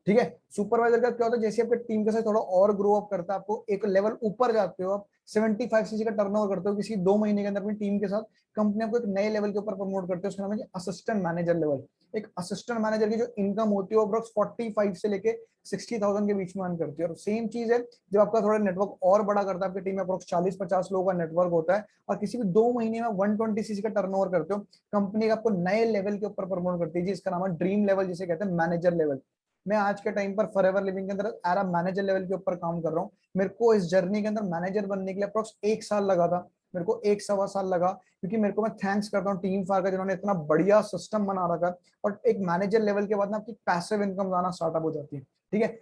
ठीक है। सुपरवाइजर का क्या होता है, जैसे आपके टीम के साथ थोड़ा और ग्रो अप करता है, आपको एक लेवल ऊपर जाते हो, आप 75 सीसी का टर्नओवर करते हो, किसी 2 महीने के अंदर अपनी टीम के साथ कंपनी आपको एक नए लेवल के ऊपर प्रमोट करते हो, उसका नाम है असिस्टेंट मैनेजर लेवल। एक असिस्टेंट मैनेजर की जो इनकम होती है वो अप्रोक्स 45 से लेके 60,000 के बीच में अर्न करती है। और सेम चीज है, जब आपका थोड़ा नेटवर्क और बड़ा करता है, आपकी टीम में अप्रोक्स 40-50 लोगों का नेटवर्क होता है, और किसी भी 2 महीने में 120 सीसी का टर्नओवर करते हो, कंपनी आपको नए लेवल के ऊपर प्रमोट करती है, जिसका नाम है ड्रीम लेवल, जिसे कहते हैं मैनेजर लेवल। मैं आज के टाइम पर फॉरएवर लिविंग के अंदर एरा मैनेजर लेवल के ऊपर काम कर रहा हूँ। मेरे को इस जर्नी के अंदर मैनेजर बनने के लिए अप्रोक्स 1 साल लगा था, मेरे को 1-1.25 साल लगा, क्योंकि मेरे को, मैं थैंक्स करता हूँ टीम फार का, जिन्होंने इतना बढ़िया सिस्टम बना रखा है। और एक मैनेजर लेवल के बाद ना आपकी पैसिव इनकम आना स्टार्टअप हो जाती है। ठीक है।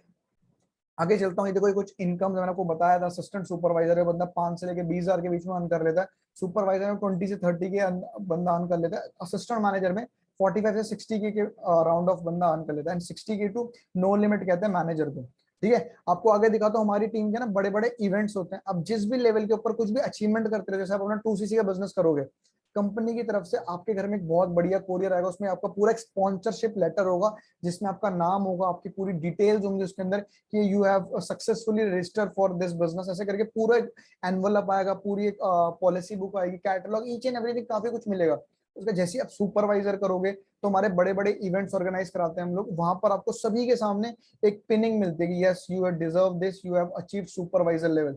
आगे चलता हूँ, ये देखो ये कुछ इनकम मैंने आपको बताया था। असिस्टेंट सुपरवाइजर है, बंदा 5 से लेके 20,000 के बीच में अर्न कर लेता है। सुपरवाइजर में 20 से 30 के बंदा अर्न कर लेता है। असिस्टेंट मैनेजर में 45 से 60 के राउंड ऑफ बंदा अर्न कर लेता है, एंड 60 के टू नो लिमिट कहते हैं मैनेजर को। ठीक है। आपको आगे दिखाता हूँ, हमारी टीम के ना बड़े बड़े इवेंट्स होते हैं। अब जिस भी लेवल के ऊपर कुछ भी अचीवमेंट करते रहे, जैसे आप अपना 2 सीसी का बिजनेस करोगे, कंपनी की तरफ से आपके घर में एक बहुत बढ़िया कोरियर आएगा, उसमें आपका पूरा एक स्पॉन्सरशिप लेटर होगा जिसमें आपका नाम होगा, आपकी पूरी डिटेल्स होंगी उसके अंदर कि you have successfully registered for this business, ऐसे करके पूरा एक एनवलप आएगा, पूरी एक पॉलिसी बुक आएगी, कैटलॉग, ईच एंड एवरीथिंग, काफी कुछ मिलेगा। उसका जैसे ही आप सुपरवाइजर करोगे तो हमारे बड़े बड़े इवेंट्स ऑर्गेनाइज कराते हैं हम लोग, वहां पर आपको सभी के सामने एक पिनिंग मिलती है कि yes you have deserve this, you have achieve supervisor level,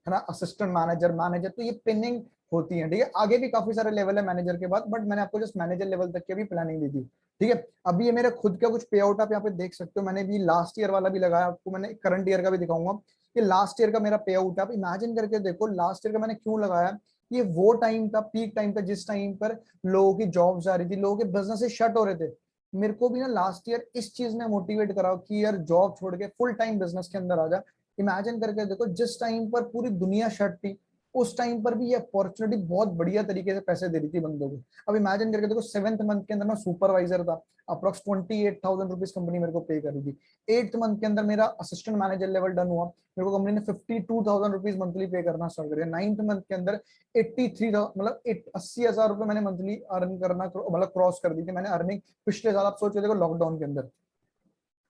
है ना, असिस्टेंट मैनेजर, मैनेजर, तो ये पिनिंग होती है। ठीक है, आगे भी काफी सारे लेवल है मैनेजर के बाद, बट मैंने आपको जस्ट मैनेजर लेवल तक की भी प्लानिंग दी थी। ठीक है, अभी ये मेरा खुद का कुछ पे आउट आप यहाँ पे देख सकते हो, मैंने भी लास्ट ईयर वाला भी लगाया, आपको मैंने करंट ईयर का भी दिखाऊंगा कि लास्ट ईयर का मेरा पे आउट है। आप इमेजिन करके देखो लास्ट ईयर का मैंने क्यों लगाया। ये वो टाइम था, पीक टाइम था, जिस टाइम पर लोगों की जॉब्स जा रही थी, लोगों के बिजनेस शट हो रहे थे। मेरे को भी ना लास्ट ईयर इस चीज ने मोटिवेट करा कि यार जॉब छोड़ के फुल टाइम बिजनेस के अंदर आ जा। इमेजिन करके देखो, जिस टाइम पर पूरी दुनिया शट थी, उस टाइम पर भी ये अपॉर्चुनिटी बहुत बढ़िया तरीके से पैसे दे रही थी बंदों को। अब इमेजिन करके देखो, 7th मंथ के अंदर मैं सुपरवाइजर था, अप्रोक्स 28,000 रुपीज कंपनी मेरे को पे कर रही थी। 8th मंथ के अंदर मेरा असिस्टेंट मैनेजर लेवल डन हुआ, मेरे को कंपनी ने 52,000 रुपीज मंथली पे करना स्टार्ट कर दिया। 9th मंथ के अंदर 83,000, मतलब 80,000 रुपए मैंने मंथली अर्न करना, मतलब क्रॉस कर दी थी मैंने अर्निंग पिछले साल। आप सोच देखो लॉकडाउन के अंदर।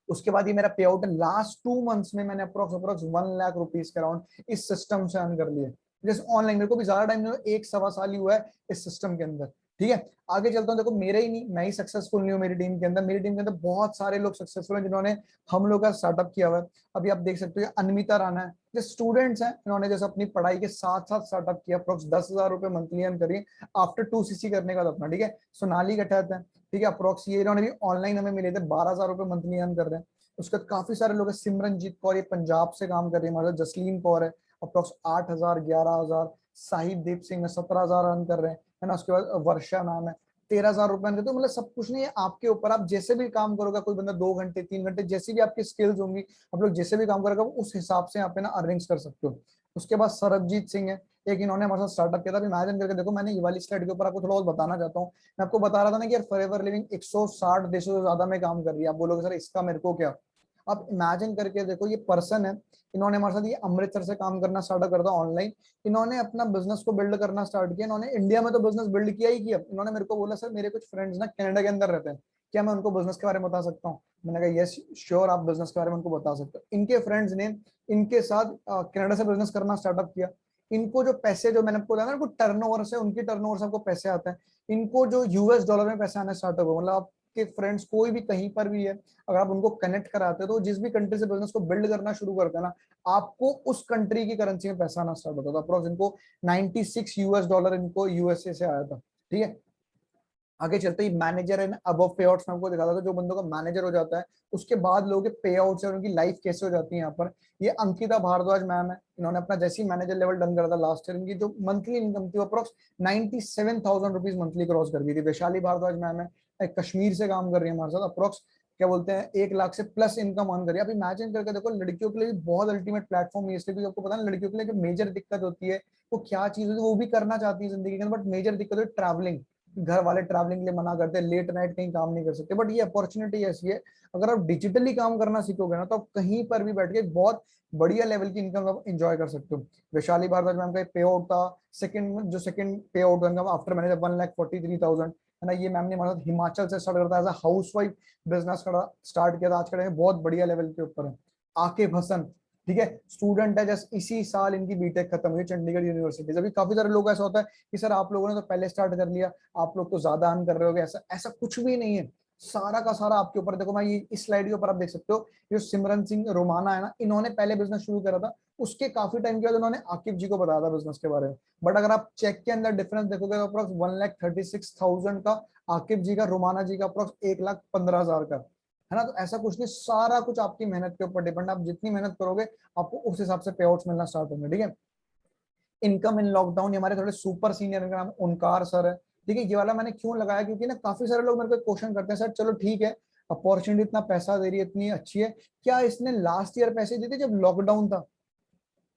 उसके बाद ये मेरा पे आउट है, लास्ट 2 मंथ्स में मैंने अप्रोक्स अप्रोक्स 1 लाख रुपीज के अराउंड इस सिस्टम से अर्न कर लिए। जैसे ऑनलाइन, मेरे को भी ज्यादा टाइम नहीं हुआ, 1 सवा साल ही हुआ है इस सिस्टम के अंदर। ठीक है, आगे चलता हूँ। देखो मेरे ही नहीं, मैं ही सक्सेसफुल नहीं हूँ, मेरी टीम के अंदर, मेरी टीम के अंदर बहुत सारे लोग सक्सेसफुल हैं जिन्होंने हम लोग का स्टार्टअप किया हुआ है। अभी आप देख सकते हो अनमिता राणा है, जो स्टूडेंट्स हैं, इन्होंने जैसे अपनी पढ़ाई के साथ साथ स्टार्टअप किया, अप्रोक्स 10,000 रुपए मंथली अर्न करिए आफ्टर 2cc करने का अपना। ठीक है, सोनाली गठैत है, ठीक है, अप्रोक्स ये इन्होंने भी ऑनलाइन हमें मिले थे, 12,000 रुपए मंथली अर्न कर रहे हैं। उसके बाद काफी सारे लोग हैं, सिमरनजीत कौर, ये पंजाब से काम कर रही है हमारे साथ, जसलीन कौर है, अप्रोक्स 8,000, 11,000, साहिब दीप सिंह है, 17,000 अर्न कर रहे हैं, है ना। उसके बाद वर्षा नाम है, 13,000 रुपए अर्न करते। तो मतलब सब कुछ नहीं है आपके ऊपर, आप जैसे भी काम करोगे, कोई बंदा 2 घंटे 3 घंटे, जैसी भी आपकी स्किल्स होंगी, आप लोग जैसे भी काम करोगे उस हिसाब से आप ना अर्निंग्स कर सकते हो। उसके बाद सरबजीत सिंह है, एक इन्होंने हमारे साथ स्टार्टअप किया था। इमेजिन करके देखो, मैंने ये वाली स्लाइड के ऊपर आपको थोड़ा बहुत बताना चाहता हूँ। मैं आपको बता रहा था ना कि यार फॉरएवर लिविंग 160 देशों से ज्यादा में काम कर रही है। आप बोलोगे सर इसका मेरे को क्या। आप इमेजिन करके देखो, ये पर्सन है, इन्होंने हमारे साथ ये अमृतसर से काम करना स्टार्ट करता ऑनलाइन। इन्होंने अपना बिजनेस को बिल्ड करना स्टार्ट किया, इन्होंने इंडिया में तो बिजनेस बिल्ड किया ही किया। इन्होंने मेरे को बोला सर मेरे कुछ फ्रेंड्स ना कनाडा के अंदर रहते हैं, क्या मैं उनको बिजनेस के बारे में बता सकता हूँ। मैंने कहा यस श्योर, आप बिजनेस के बारे में उनको बता सकते हो। इनके फ्रेंड्स ने इनके साथ कनाडा से बिजनेस करना स्टार्टअप किया। इनको जो पैसे, जो मैंने आपको बताया ना, इनको टर्नओवर से, उनकी टर्नओवर से आपको पैसे आते हैं। इनको जो यूएस डॉलर में पैसे आने स्टार्ट हो, मतलब आपके फ्रेंड्स कोई भी कहीं पर भी है, अगर आप उनको कनेक्ट कराते हो तो जिस भी कंट्री से बिजनेस को बिल्ड करना शुरू करते हैं ना, आपको उस कंट्री की करेंसी में पैसा आना स्टार्ट होता था। अप्रोक्स इनको 96 यूएस डॉलर इनको यूएसए से आया था। ठीक है, आगे चलते ही मैनेजर एंड अबव पे आउट्स में आपको दिखा था, जो बंदों का मैनेजर हो जाता है उसके बाद लोगों के पे आउट्स और उनकी लाइफ कैसे हो जाती है। यहाँ पर ये अंकिता भारद्वाज मैम है, इन्होंने अपना जैसे ही मैनेजर लेवल डन करा था लास्ट ईयर, इनकी जो मंथली इनकम थी अप्रोक्स 97,000 रुपीज मंथली क्रॉस कर गई थी। वैशाली भारद्वाज मैम है, कश्मीर से काम कर रही है हमारे साथ, अप्रोक्स क्या बोलते हैं 1 लाख से प्लस इनकम अर्न करिए। आप इमेजिन करके देखो, लड़कियों के लिए बहुत अल्टीमेट प्लेटफॉर्म है, इसलिए क्योंकि आपको पता है लड़कियों के लिए जो मेजर दिक्कत होती है वो क्या चीज होती है, वो भी करना चाहती है जिंदगी के अंदर, बट मेजर दिक्कत है ट्रैवलिंग। घर वाले ट्रैवलिंग के लिए मना करते हैं, लेट नाइट कहीं काम नहीं कर सकते, बट ये अपॉर्चुनिटी ऐसी है, अगर आप डिजिटली काम करना सीखोगे ना तो आप कहीं पर भी बैठ के बहुत बढ़िया लेवल की इनकम आप एंजॉय कर सकते हो। वैशाली भारद्वाज मैम का पे आउट था, सेकंड पे आउट आफ्टर मैंने 1,43,000, है ना। ये मैम ने हमारे साथ हिमाचल से स्टार्ट करता है, as a housewife business start किया था, आज का बहुत बढ़िया लेवल के ऊपर है। आकिब हसन, ठीक है, स्टूडेंट है, जैसे इसी साल इनकी बीटेक खत्म हुई चंडीगढ़ यूनिवर्सिटी से। अभी काफी सारे लोग ऐसा होता है कि सर आप लोगों ने तो पहले स्टार्ट कर लिया, आप लोग तो ज्यादा अर्न कर रहे होगे, ऐसा ऐसा कुछ भी नहीं है, सारा का सारा आपके ऊपर। देखो मैं ये इस स्लाइड के ऊपर आप देख सकते हो, जो सिमरन सिंह रोमाना है ना, इन्होंने पहले बिजनेस शुरू करा था, उसके काफी टाइम के बाद उन्होंने आकिब जी को बताया था बिजनेस के बारे में। बट अगर आप चेक के अंदर डिफरेंस देखोगे तो अप्रोक्स 1,36,000 का आकिब जी का, रोमाना जी का अप्रोक्स 1,15,000 का, है ना। तो ऐसा कुछ नहीं, सारा कुछ आपकी मेहनत के ऊपर डिपेंड, आप जितनी मेहनत करोगे आपको उस हिसाब से पे आउट्स मिलना स्टार्ट होंगे। ठीक है, इनकम इन लॉकडाउन, हमारे थोड़े सुपर सीनियर, इनका नाम ओंकार सर है। ठीक है, ये वाला मैंने क्यों लगाया, क्योंकि ना काफी सारे लोग मेरे को क्वेश्चन करते हैं, सर चलो ठीक है, अपॉर्चुनिटी इतना पैसा दे रही है, इतनी अच्छी है, क्या इसने लास्ट ईयर पैसे दिए थे जब लॉकडाउन था।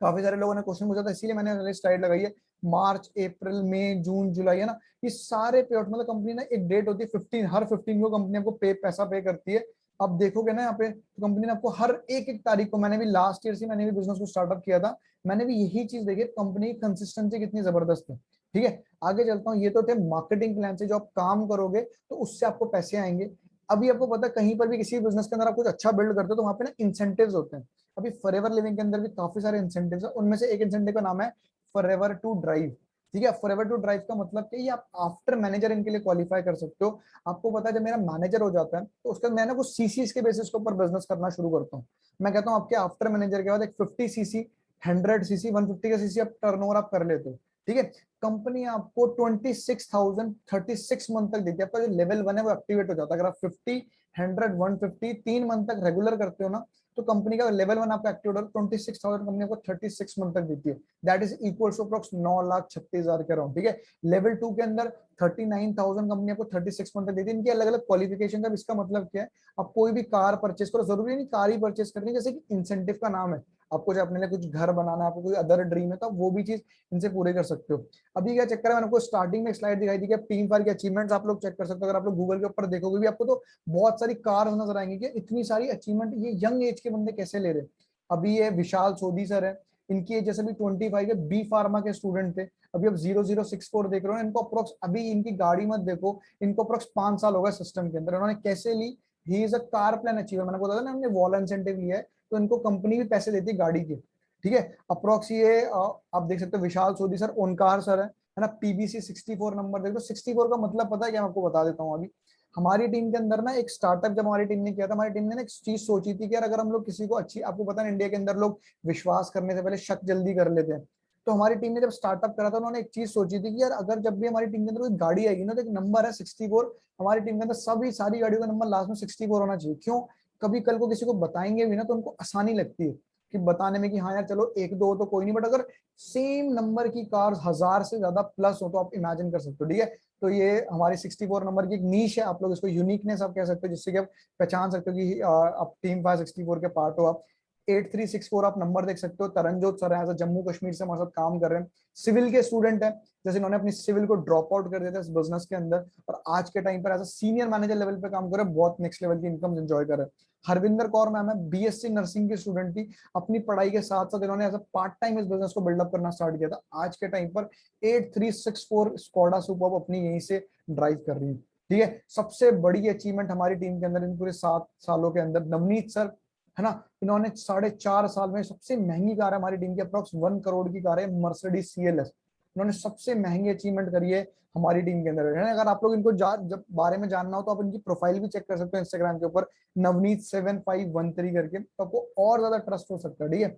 काफी सारे लोगों ने क्वेश्चन पूछा था, इसीलिए मैंने स्लाइड लगाई है। मार्च अप्रैल मई जून जुलाई, है ना, ये सारे पे आउट, मतलब कंपनी ना एक डेट होती है 15, हर 15 को कंपनी आपको पैसा पे करती है। अब देखोगे ना यहाँ पे, तो कंपनी ने आपको हर एक एक तारीख को, मैंने भी लास्ट ईयर से मैंने भी बिजनेस को स्टार्टअप किया था, मैंने भी यही चीज देखी, कंपनी की कंसिस्टेंसी कितनी जबरदस्त है। ठीक है, आगे चलता हूँ। ये तो थे मार्केटिंग प्लान से, जो आप काम करोगे तो उससे आपको पैसे आएंगे। अभी आपको पता है कहीं पर भी किसी बिजनेस के अंदर आप कुछ अच्छा बिल्ड करते हो तो वहां पे ना इंसेंटिव्स होते हैं। अभी फॉरएवर लिविंग के अंदर भी काफी सारे इंसेंटिव्स है, उनमें से एक इंसेंटिव का नाम है फॉरएवर टू ड्राइव। ठीक है, फॉरएवर टू ड्राइव का मतलब कि ये आप आफ्टर मैनेजर इनके लिए क्वालिफाई कर सकते हो। आपको पता है जब मेरा मैनेजर हो जाता है तो उसके बाद मैं ना कुछ सीसीज के बेसिस के ऊपर बिजनेस करना शुरू करता हूँ। मैं कहता हूँ आपके आफ्टर मैनेजर के बाद एक 50 सीसी, 100 सीसी, 150 का सीसी आप टर्नओवर आप कर लेते हो। ठीक है, कंपनी आपको 26,000 36 मंथ तक देती है। आपका जो लेवल 1 है वो एक्टिवेट हो जाता है। अगर आप 50, 100, 150 3 मंथ तक रेगुलर करते हो ना, तो कंपनी का लेवल 1 आपका एक्टिवेट हो 26,000, कंपनी आपको 36 मंथ तक देती है। That is equal to approx 9,36,000 के अराउंड। ठीक है, लेवल 2 के अंदर 39,000 कंपनी आपको 36 मंथ तक देती है। इनकी अलग अलग क्वालिफिकेशन का। इसका मतलब क्या है, आप कोई भी कार परचेस करो, जरूरी नहीं कार ही परचेस करनी, जैसे कि इंसेंटिव का नाम है। आपको जो अपने लिए कुछ घर बनाना है, आपको कोई अदर ड्रीम है, तो आप वो भी चीज इनसे पूरे कर सकते हो। अभी क्या चक्कर है, मैंने आपको स्टार्टिंग में स्लाइड दिखाई थी कि टीम फायर के अचीवमेंट्स आप लोग चेक कर सकते हो। अगर आप लोग गूगल के ऊपर देखोगे भी आपको तो बहुत सारी कार्स नजर आएंगी कि इतनी सारी अचीवमेंट ये यंग एज के बंदे कैसे ले रहे हैं। अभी ये विशाल सोधी सर है, इनकी एज जैसे भी 25 है, बी फार्मा के स्टूडेंट थे। अभी अब 0064 देख रहे हो इनको अप्रोक्स, अभी इनकी गाड़ी मत देखो, इनको अप्रोक्स 5 साल होगा सिस्टम के अंदर। उन्होंने कैसे ली, he is a car plan achiever. मैंने बोला था ना हमने वॉल इंसेंटिव लिया है, तो इनको कंपनी भी पैसे देती है गाड़ी के। ठीक है, अप्रोक्स ये आप देख सकते हो विशाल सोधी सर, ओनकार सर है ना। पीबीसी 64 नंबर देखो। 64 का मतलब पता है क्या, मैं आपको बता देता हूँ। अभी हमारी टीम के अंदर ना एक स्टार्टअप जब हमारी टीम ने किया था, हमारी टीम ने ना एक चीज सोची थी कि यार अगर हम लोग किसी को अच्छी, आपको पता है इंडिया के अंदर लोग विश्वास करने से पहले शक जल्दी कर लेते हैं। तो हमारी टीम ने जब स्टार्टअप करा था, उन्होंने एक चीज सोची थी कि यार अगर जब भी हमारी टीम के अंदर कोई गाड़ी आएगी ना, तो एक नंबर है 64। हमारी टीम के अंदर सभी सारी गाड़ियों का नंबर लास्ट में 64 होना चाहिए। क्यों, कभी कल को किसी को बताएंगे भी ना तो उनको आसानी लगती है कि बताने में कि हाँ यार चलो एक दो तो कोई नहीं, बट अगर सेम नंबर की कार 1,000 से ज्यादा प्लस हो तो आप इमेजिन कर सकते हो। ठीक है, तो ये हमारी 64 नंबर की एक नीश है, आप लोग इसको यूनिकनेस आप कह सकते हो, जिससे कि आप पहचान सकते हो कि आप टीम 564 के पार्ट हो आप। 8364 आप नंबर देख सकते हो। तरनजोत सर है, जम्मू कश्मीर से हमारे साथ काम कर रहे हैं, सिविल के स्टूडेंट है। जैसे इन्होंने अपनी सिविल को ड्रॉप आउट कर दिया था इस बिजनेस के अंदर, और आज के टाइम पर एज सीनियर मैनेजर लेवल पे काम कर रहे हैं, बहुत नेक्स्ट लेवल की इनकम एंजॉय कर रहे हैं। हरविंदर कौर मैम है, बीएससी नर्सिंग की स्टूडेंट थी। अपनी पढ़ाई के साथ साथ इन्होंने एज अ पार्ट टाइम इस बिजनेस को बिल्डअप करना स्टार्ट किया था। आज के टाइम पर 8364 स्क्वाडा सुपर अपनी यहीं से ड्राइव कर रही है। ठीक है, सबसे बड़ी अचीवमेंट हमारी टीम के अंदर इन पूरे 7 सालों के अंदर, नवनीत सर है ना, इन्होंने 4.5 साल में सबसे महंगी कार है हमारी टीम की, अप्रोक्स 1 करोड़ की कार है, मर्सिडीज सीएलएस। इन्होंने सबसे महंगी अचीवमेंट करी है हमारी टीम के अंदर है। अगर आप लोग इनको जब बारे में जानना हो तो आप इनकी प्रोफाइल भी चेक कर सकते हो इंस्टाग्राम के ऊपर, नवनीत 7513 करके, तो आपको और ज्यादा ट्रस्ट हो सकता है। ठीक है,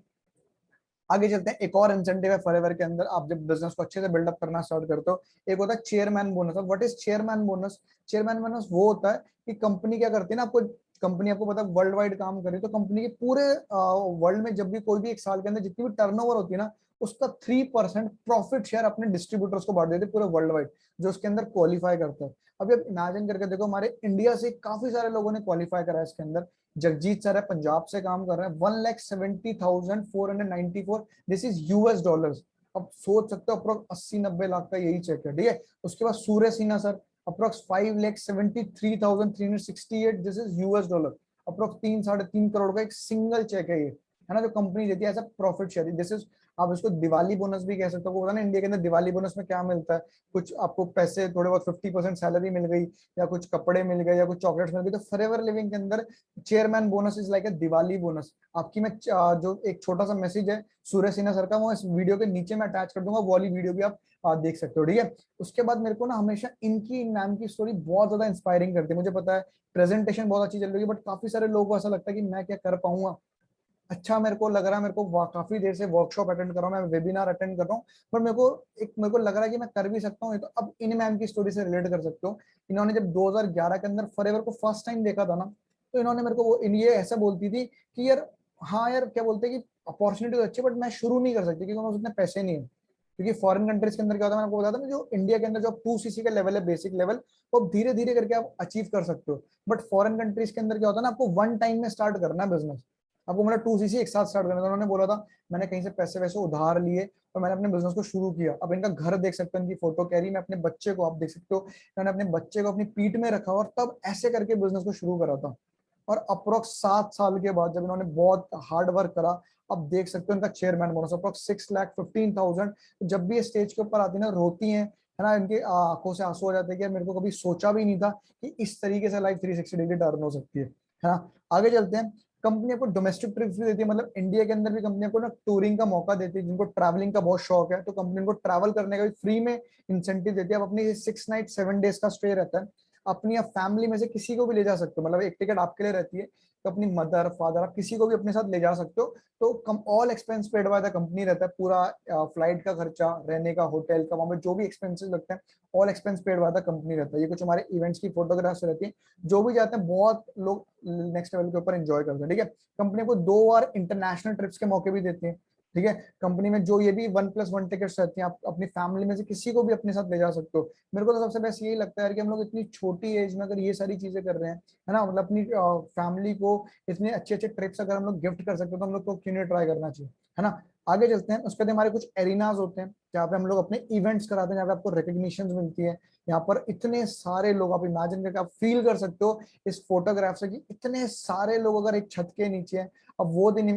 आगे चलते हैं। एक और इंसेंटिव है फॉरएवर के अंदर, आप जब बिजनेस को अच्छे से बिल्डअप करना स्टार्ट करते हो, एक होता है चेयरमैन बोनस। अब what is chairman bonus? Chairman bonus वो होता है कि कंपनी क्या करती है ना, आपको कंपनी आपको पता है वर्ल्ड वाइड काम करे, तो कंपनी के पूरे वर्ल्ड में जब भी कोई भी एक साल के अंदर जितनी भी टर्नओवर होती है ना, उसका 3% प्रॉफिट शेयर अपने डिस्ट्रीब्यूटर्स को बांट देते पूरे वर्ल्ड वाइड, जो उसके अंदर क्वालिफाई करता है। अभी आप इमेजिन करके देखो, हमारे इंडिया से काफी सारे लोगों ने क्वालिफाई करा है इसके अंदर। जगजीत सर है, पंजाब से काम कर रहे हैं, 1,70,494, दिस इज यूएस डॉलर्स। अब सोच सकते हो अप्रोक्स 80-90 लाख का यही चेक है। ठीक है, उसके बाद Surya Sinha sir, approx 5,73,368, this is US dollar. Approx 3-3.5 crore का एक सिंगल चेक है ना, जो कंपनी देती है as a profit share. This is, आप इसको दिवाली बोनस भी कह सकते हो। पता ना इंडिया के अंदर दिवाली बोनस में क्या मिलता है, कुछ आपको पैसे थोड़े बहुत 50% सैलरी मिल गई, या कुछ कपड़े मिल गए, या कुछ चॉकलेट्स मिल गई। तो फॉरएवर लिविंग के अंदर chairman bonus is like a Diwali bonus. आपकी मैं जो एक छोटा सा मैसेज है सूर्य सिन्हा सर का, वो इस वीडियो के नीचे मैं अटैच कर दूंगा, वो वाली वीडियो भी आप देख सकते हो। ठीक है, उसके बाद मेरे को ना हमेशा इनकी, इन मैम की स्टोरी बहुत ज्यादा इंस्पायरिंग करती है। मुझे पता है प्रेजेंटेशन बहुत अच्छी चल रही है, बट काफी सारे लोगों को ऐसा लगता है कि मैं क्या कर पाऊंगा। अच्छा मेरे को लग रहा है, मेरे को काफी देर से वर्कशॉप अटेंड कर रहा हूँ, मैं वेबिनार अटेंड कर रहा हूँ, पर मेरे को लग रहा है कि मैं कर भी सकता हूँ। तो अब इन मैम की स्टोरी से रिलेट कर सकते हो। इन्होंने जब 2011 के अंदर फॉरएवर को फर्स्ट टाइम देखा था ना, तो इन्होंने मेरे को वो ये ऐसा बोलती थी कि यार हाँ यार, क्या बोलते हैं कि अपॉर्चुनिटी तो अच्छी, बट मैं शुरू नहीं कर सकती क्योंकि मेरे पास उतने पैसे नहीं है। क्योंकि फॉरेन कंट्रीज के अंदर क्या होता है, मैंने आपको बताया था ना, जो इंडिया के अंदर जो 2 सीसी का लेवल है, बेसिक लेवल, वो धीरे धीरे करके आप अचीव कर सकते हो। बट फॉरेन कंट्रीज के अंदर क्या होता है ना, आपको वन टाइम में स्टार्ट करना है बिजनेस। आपको मतलब 2 सीसी एक साथ स्टार्ट करना था। उन्होंने बोला था मैंने कहीं से पैसे वैसे उधार लिए और मैंने अपने बिजनेस को शुरू किया। अब इनका घर देख सकते हो, इनकी फोटो कैरी में अपने बच्चे को आप देख सकते हो, मैंने अपने बच्चे को अपनी पीठ में रखा और तब ऐसे करके बिजनेस को शुरू करा था। और अप्रोक्स 7 साल के बाद जब इन्होंने बहुत हार्ड वर्क करा, आप देख सकते हो इनका चेयरमैन बोनस अप्रोक्स 6,15,000। जब भी ये स्टेज के ऊपर आती है ना, रोती है ना, इनकी आंखों से आंसू हो जाते हैं कि यार मेरे को कभी सोचा भी नहीं था कि इस तरीके से लाइफ 360 डिग्री टर्न हो सकती है ना। आगे चलते हैं। कंपनी आपको डोमेस्टिक ट्रिप्स भी देती है, मतलब इंडिया के अंदर भी कंपनी आपको ना टूरिंग का मौका देती है। जिनको ट्रैवलिंग का बहुत शौक है तो कंपनी को ट्रैवल करने का भी फ्री में इंसेंटिव देती है। आप अपनी 6 नाइट 7 डेज का स्टे रहता है, अपनी आप फैमिली में से किसी को भी ले जा सकते हो, मतलब एक टिकट आपके लिए रहती है, तो अपनी मदर फादर आप किसी को भी अपने साथ ले जा सकते हो। तो come all expense paid by the company रहता है, पूरा फ्लाइट का खर्चा, रहने का, होटल का, वहां पे जो भी एक्सपेंसेस लगते हैं all expense paid by the company रहता है। ये कुछ हमारे इवेंट्स की फोटोग्राफ्स रहती है, जो भी जाते हैं बहुत लोग नेक्स्ट लेवल के ऊपर एंजॉय करते हैं। ठीक है, कंपनी को 2 बार इंटरनेशनल ट्रिप्स के मौके भी देती है। ठीक है, कंपनी में जो ये भी 1+1 टिकट्स रहती हैं, आप अपनी फैमिली में से किसी को भी अपने साथ ले जा सकते हो। मेरे को तो सबसे बेस्ट यही लगता है कि हम लोग इतनी छोटी एज में अगर ये सारी चीजें कर रहे हैं, है ना, मतलब अपनी फैमिली को इतने अच्छे अच्छे ट्रिप्स अगर हम लोग गिफ्ट कर सकते हो तो हम लोग को क्यों नहीं ट्राई करना चाहिए, है ना। आगे चलते हैं। उसके बाद हमारे कुछ एरिनाज होते हैं जहाँ पे हम लोग अपने इवेंट्स कराते हैं, जहाँ पे आपको रिकग्निशन मिलती है। यहाँ पर इतने सारे लोग, आप इमेजिन करके आप फील कर सकते हो इस फोटोग्राफ से कि इतने सारे लोग अगर एक छत के नीचे हैं। अब वो दिन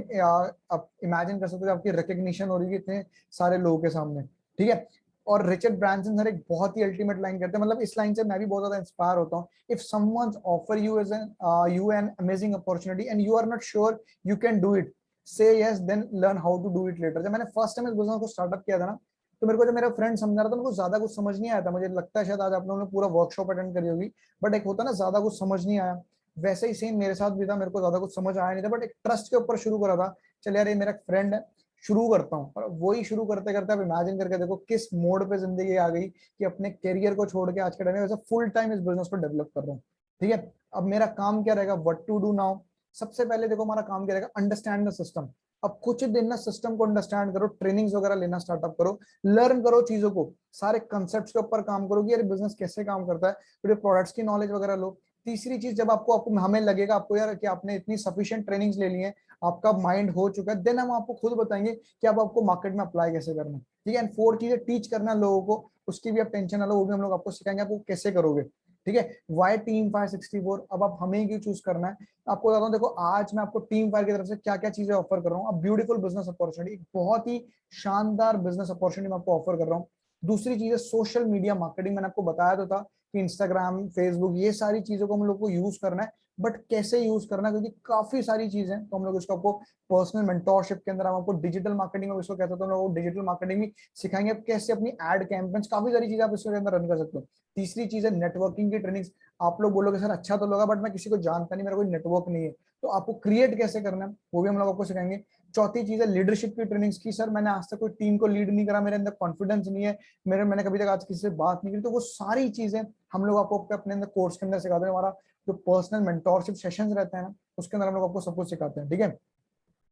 आप इमेजिन कर सकते हो आपकी रिकग्निशन हो रही है इतने सारे लोगों के सामने। ठीक है, और रिचर्ड ब्रांसन सर एक बहुत ही अल्टीमेट लाइन कहते हैं, मतलब इस लाइन से मैं भी बहुत ज्यादा इंस्पायर होता हूँ। If someone offer you as an you an amazing opportunity and you are not sure you can do it, say yes then learn how to do it later. जब मैंने फर्स्ट टाइम इस बिजनेस को स्टार्टअप किया था ना, तो मेरे को जब मेरा फ्रेंड समझा रहा था, मेरे को ज्यादा कुछ समझ नहीं आया था। मुझे लगता है शायद आज आप लोगों ने पूरा वर्कशॉप अटेंड करी होगी, बट एक होता ना ज्यादा कुछ समझ नहीं आया, वैसे ही सेम मेरे साथ भी था। मेरे को ज्यादा कुछ समझ आया नहीं था, बट एक ट्रस्ट के ऊपर शुरू करा था। चल यार ये मेरा फ्रेंड है, शुरू करता हूँ। और वही शुरू करते करते आप इमेजिन करके देखो किस मोड पे जिंदगी आ गई कि अपने करियर को छोड़ के आज के टाइम में वैसे फुल टाइम इस बिजनेस को डेवलप कर रहा हूँ। ठीक है, अब मेरा काम क्या रहेगा, व्हाट टू डू नाउ। सबसे पहले देखो हमारा काम क्या रहेगा, अंडरस्टैंड द सिस्टम। अब कुछ दिन ना सिस्टम को अंडरस्टैंड करो, ट्रेनिंग्स वगैरह लेना स्टार्टअप करो, लर्न करो चीजों को, सारे कंसेप्ट के ऊपर काम करो कि यार बिजनेस कैसे काम करता है, फिर प्रोडक्ट्स की नॉलेज वगैरह लो। तीसरी चीज, जब आपको आपको हमें लगेगा आपको यार कि आपने इतनी सफिशिएंट ट्रेनिंग्स ले ली है, आपका माइंड हो चुका है, देन हम आपको खुद बताएंगे कि अब आपको मार्केट में अप्लाई कैसे करना है। ठीक है, एंड 4 चीजें टीच करना लोगों को, उसकी भी आप टेंशन ना लो, वो भी हम लोग आपको सिखाएंगे, आपको कैसे करोगे। ठीक है, वाई टीम फायर 64, अब आप हमें क्यों चूज करना है। आपको बताता हूँ, देखो आज मैं आपको टीम फायर की तरफ से क्या क्या चीजें ऑफर कर रहा हूँ। अब ब्यूटीफुल बिजनेस अपॉर्चुनिटी, बहुत ही शानदार बिजनेस अपॉर्चुनिटी मैं आपको ऑफर कर रहा हूँ। दूसरी चीज है सोशल मीडिया मार्केटिंग। मैंने आपको बताया तो था कि इंस्टाग्राम, फेसबुक, ये सारी चीजों को हम लोग को यूज करना है, बट कैसे यूज करना है, क्योंकि काफी सारी चीजें, तो हम लोग इसको आपको पर्सनल मेंटोरशिप के अंदर हम आपको डिजिटल मार्केटिंग में इसको कहते हैं, तो हम लोग डिजिटल मार्केटिंग भी सिखाएंगे, आप कैसे अपनी एड कैंपेन्स, काफी सारी चीजें आप इसके अंदर रन कर सकते हो। तीसरी चीज है नेटवर्किंग की ट्रेनिंग। आप लोग बोलोगे सर अच्छा तो लगा, बट मैं किसी को जानता नहीं, मेरा कोई नेटवर्क नहीं है, तो आपको क्रिएट कैसे करना है वो भी हम लोग आपको सिखाएंगे। चौथी चीज है लीडरशिप की ट्रेनिंग्स की। सर मैंने आज तक कोई टीम को लीड नहीं करा, मेरे अंदर कॉन्फिडेंस नहीं है, मैंने कभी तक आज किसी से बात नहीं की, तो वो सारी चीजें हम लोग आपको अपने अंदर कोर्स के अंदर सिखाते हैं। हमारा जो पर्सनल मेंटोरशिप सेशंस रहते हैं ना, उसके अंदर हम लोग आपको सब कुछ सिखाते हैं। ठीक है,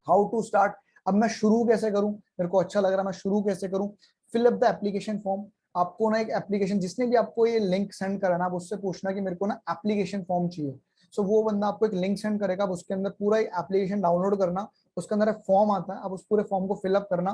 हाउ टू स्टार्ट। अब मैं शुरू कैसे करूं, मेरे को अच्छा लग रहा है, मैं शुरू कैसे करूं। Fill up the application form. आपको ना एक एप्लीकेशन, जिसने भी आपको ये लिंक सेंड करा ना, आप उससे पूछना कि मेरे को ना एप्लीकेशन फॉर्म चाहिए। सो वो बंदा आपको एक लिंक सेंड करेगा, आप उसके अंदर पूरा एक एप्लीकेशन डाउनलोड करना, उसके अंदर एक फॉर्म आता है, आप उस पूरे फॉर्म को फिलअप करना।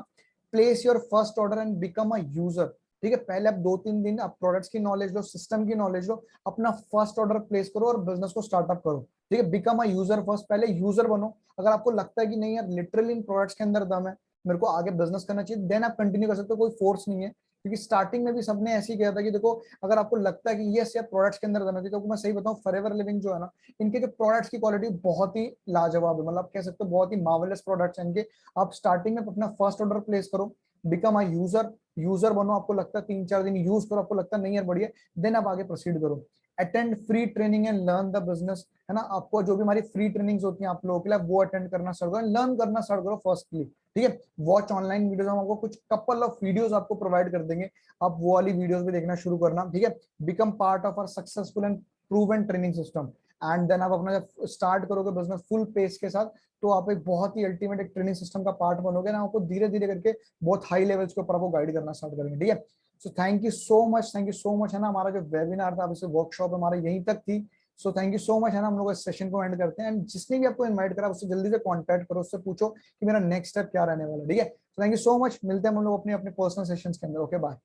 Place your first order and become a user. ठीक है, पहले आप 2-3 दिन आप प्रोडक्ट्स की नॉलेज लो, सिस्टम की नॉलेज लो, अपना फर्स्ट ऑर्डर प्लेस करो और बिजनेस को स्टार्टअप करो। ठीक है, बिकम अ यूजर फर्स्ट, पहले यूजर बनो। अगर आपको लगता है कि नहीं यार लिटरली इन प्रोडक्ट्स के अंदर दम है, मेरे को आगे बिजनेस करना चाहिए, देन आप कंटिन्यू कर सकते हो, कोई फोर्स नहीं है। क्योंकि स्टार्टिंग में भी सबने ऐसे ही किया था कि देखो अगर आपको लगता है कि यस यार प्रोडक्ट्स के अंदर दम है, तो मैं सही बताऊं, फॉरएवर लिविंग जो है ना, इनके जो प्रोडक्ट्स की क्वालिटी बहुत ही लाजवाब है, मतलब आप कह सकते हो बहुत ही मार्वेलस प्रोडक्ट्स हैं इनके। आप स्टार्टिंग में अपना फर्स्ट ऑर्डर प्लेस करो, बिकम अ यूजर, यूजर बनो। आपको लगता है 3-4 दिन यूज करो, आपको लगता है नहीं यार बढ़िया, देन आप आगे प्रोसीड करो। Attend free training and learn the business, है ना। आपको जो भी हमारी फ्री ट्रेनिंग्स होती हैं आप लोगों के लिए, वो अटेंड करना स्टार्ट करो, लर्न करना स्टार्ट करो फर्स्टली। ठीक है, वॉच ऑनलाइन वीडियोस, हम आपको कुछ कपल ऑफ वीडियोस आपको प्रोवाइड कर देंगे, आप वो वाली वीडियोस भी देखना शुरू करना। ठीक है, become part of our successful and proven training system. And then आप अपना जब स्टार्ट करोगे बिजनेस फुल पेस के साथ, तो आप एक बहुत ही अल्टीमेट एक ट्रेनिंग सिस्टम का पार्ट बनोगे ना, आपको धीरे धीरे करके बहुत हाई लेवल्स के ऊपर आपको गाइड करना स्टार्ट करेंगे। ठीक है, so thank you so much, thank you so much, है ना। हमारा जो वेबिनार था, वर्कशॉप हमारा यहीं तक थी। So thank you so much, है ना। हम लोग इस सेशन को एंड करते हैं, एंड जिसने भी आपको इनवाइट करा उससे जल्दी से कांटेक्ट करो, उससे पूछो कि मेरा नेक्स्ट स्टेप क्या रहने वाला है। ठीक है, थैंक यू सो मच, मिलते हैं हम लोग अपने अपने पर्सनल सेशंस के अंदर। Okay, bye.